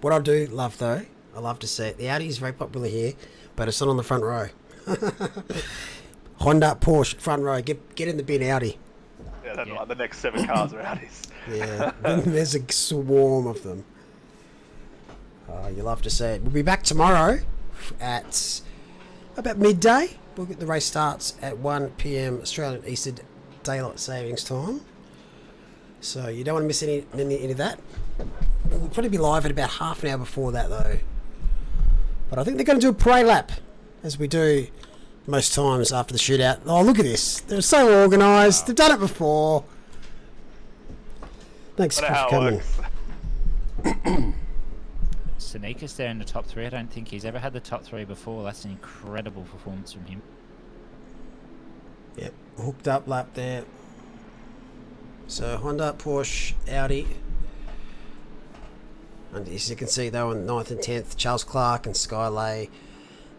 What I do love, though, I love to see it. The Audi is very popular here, but it's not on the front row. Honda, Porsche, front row. Get in the bin, Audi. Yeah, then like the next 7 cars are Audis. Yeah, there's a swarm of them. Oh, you love to see it. We'll be back tomorrow at about midday. The race starts at 1 p.m. Australian Eastern Daylight Savings Time. So you don't want to miss any of that. We'll probably be live at about half an hour before that, though. But I think they're going to do a parade lap, as we do most times after the shootout. Oh, look at this. They're so organised. Wow. They've done it before. Thanks for coming. Sanika's there in the top 3. I don't think he's ever had the top 3 before. That's an incredible performance from him. Yep, hooked up lap there. So Honda, Porsche, Audi. And as you can see, they were on 9th and 10th. Charles Clark and Skylay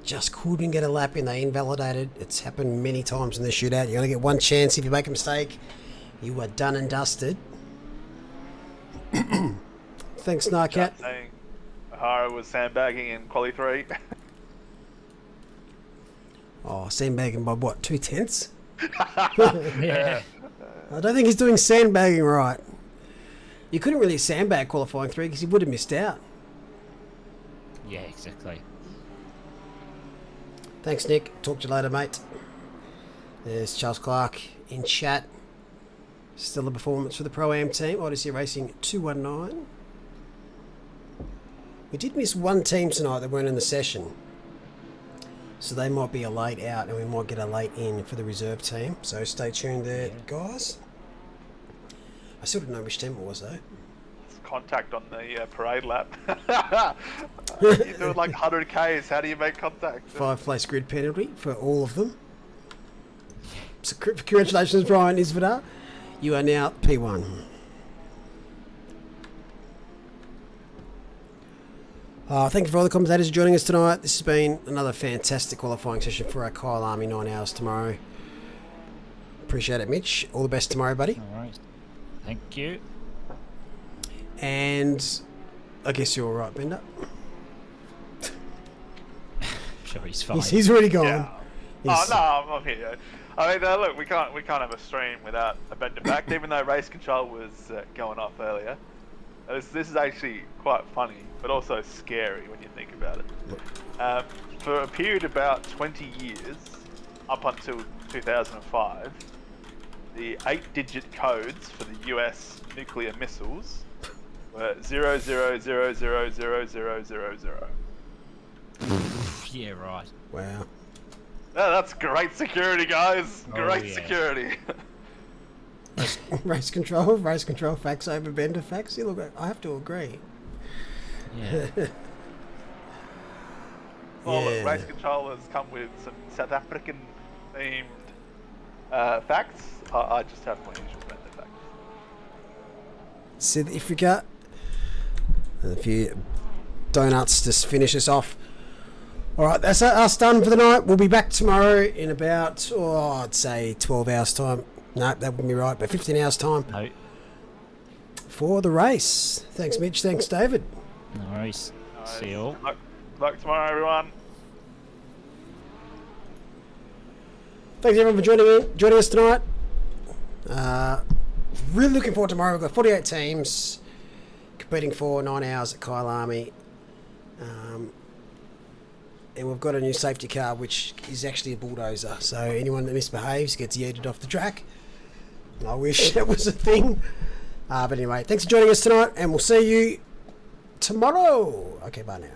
just couldn't get a lap in. They invalidated. It's happened many times in the shootout. You only get one chance. If you make a mistake, you are done and dusted. Thanks, Narcat. O'Hara was sandbagging in Quali 3. Oh, sandbagging by what, 2 tenths? Yeah. I don't think he's doing sandbagging right. You couldn't really sandbag qualifying 3 because he would have missed out. Yeah, exactly. Thanks, Nick. Talk to you later, mate. There's Charles Clark in chat. Still a performance for the Pro-Am team. Odyssey Racing 219. We did miss one team tonight that weren't in the session. So they might be a late out and we might get a late in for the reserve team. So stay tuned there, guys. I still didn't know which team it was, though. It's contact on the parade lap. You're doing like 100 Ks. How do you make contact? 5-place grid penalty for all of them. So congratulations, Brian Isvadar. You are now P1. Thank you for all the commentators joining us tonight. This has been another fantastic qualifying session for our Kyalami 9 hours tomorrow. Appreciate it, Mitch. All the best tomorrow, buddy. All right. Thank you. And I guess you're all right, Bender. Sure, he's fine. He's already gone. Yeah. Oh no, I'm here. I mean, look, we can't have a stream without a Bender back, even though race control was going off earlier. This is actually quite funny, but also scary when you think about it. For a period of about 20 years, up until 2005, the 8-digit codes for the US nuclear missiles 0, 0, 0, 0, 0, 0, 0, 0. Yeah, right. Wow. Yeah, that's great security, guys. Oh, Great yeah. security. Race control, facts over bender facts. You look, I have to agree. Yeah. Well, Yeah. race controllers come with some South African themed facts. I just have my usual bender facts. So if we got a few donuts to finish us off. Alright, that's us done for the night. We'll be back tomorrow in about, I'd say 12 hours time. No, that wouldn't be right, but 15 hours time No, for the race. Thanks, Mitch. Thanks, David. no worries. See you all. Good luck tomorrow, everyone. Thanks everyone for joining us tonight. Really looking forward to tomorrow. We've got 48 teams competing for 9 hours at Kyalami. And we've got a new safety car, which is actually a bulldozer. So anyone that misbehaves gets yeeted off the track. I wish that was a thing. But anyway, thanks for joining us tonight, and we'll see you tomorrow. Okay, bye now.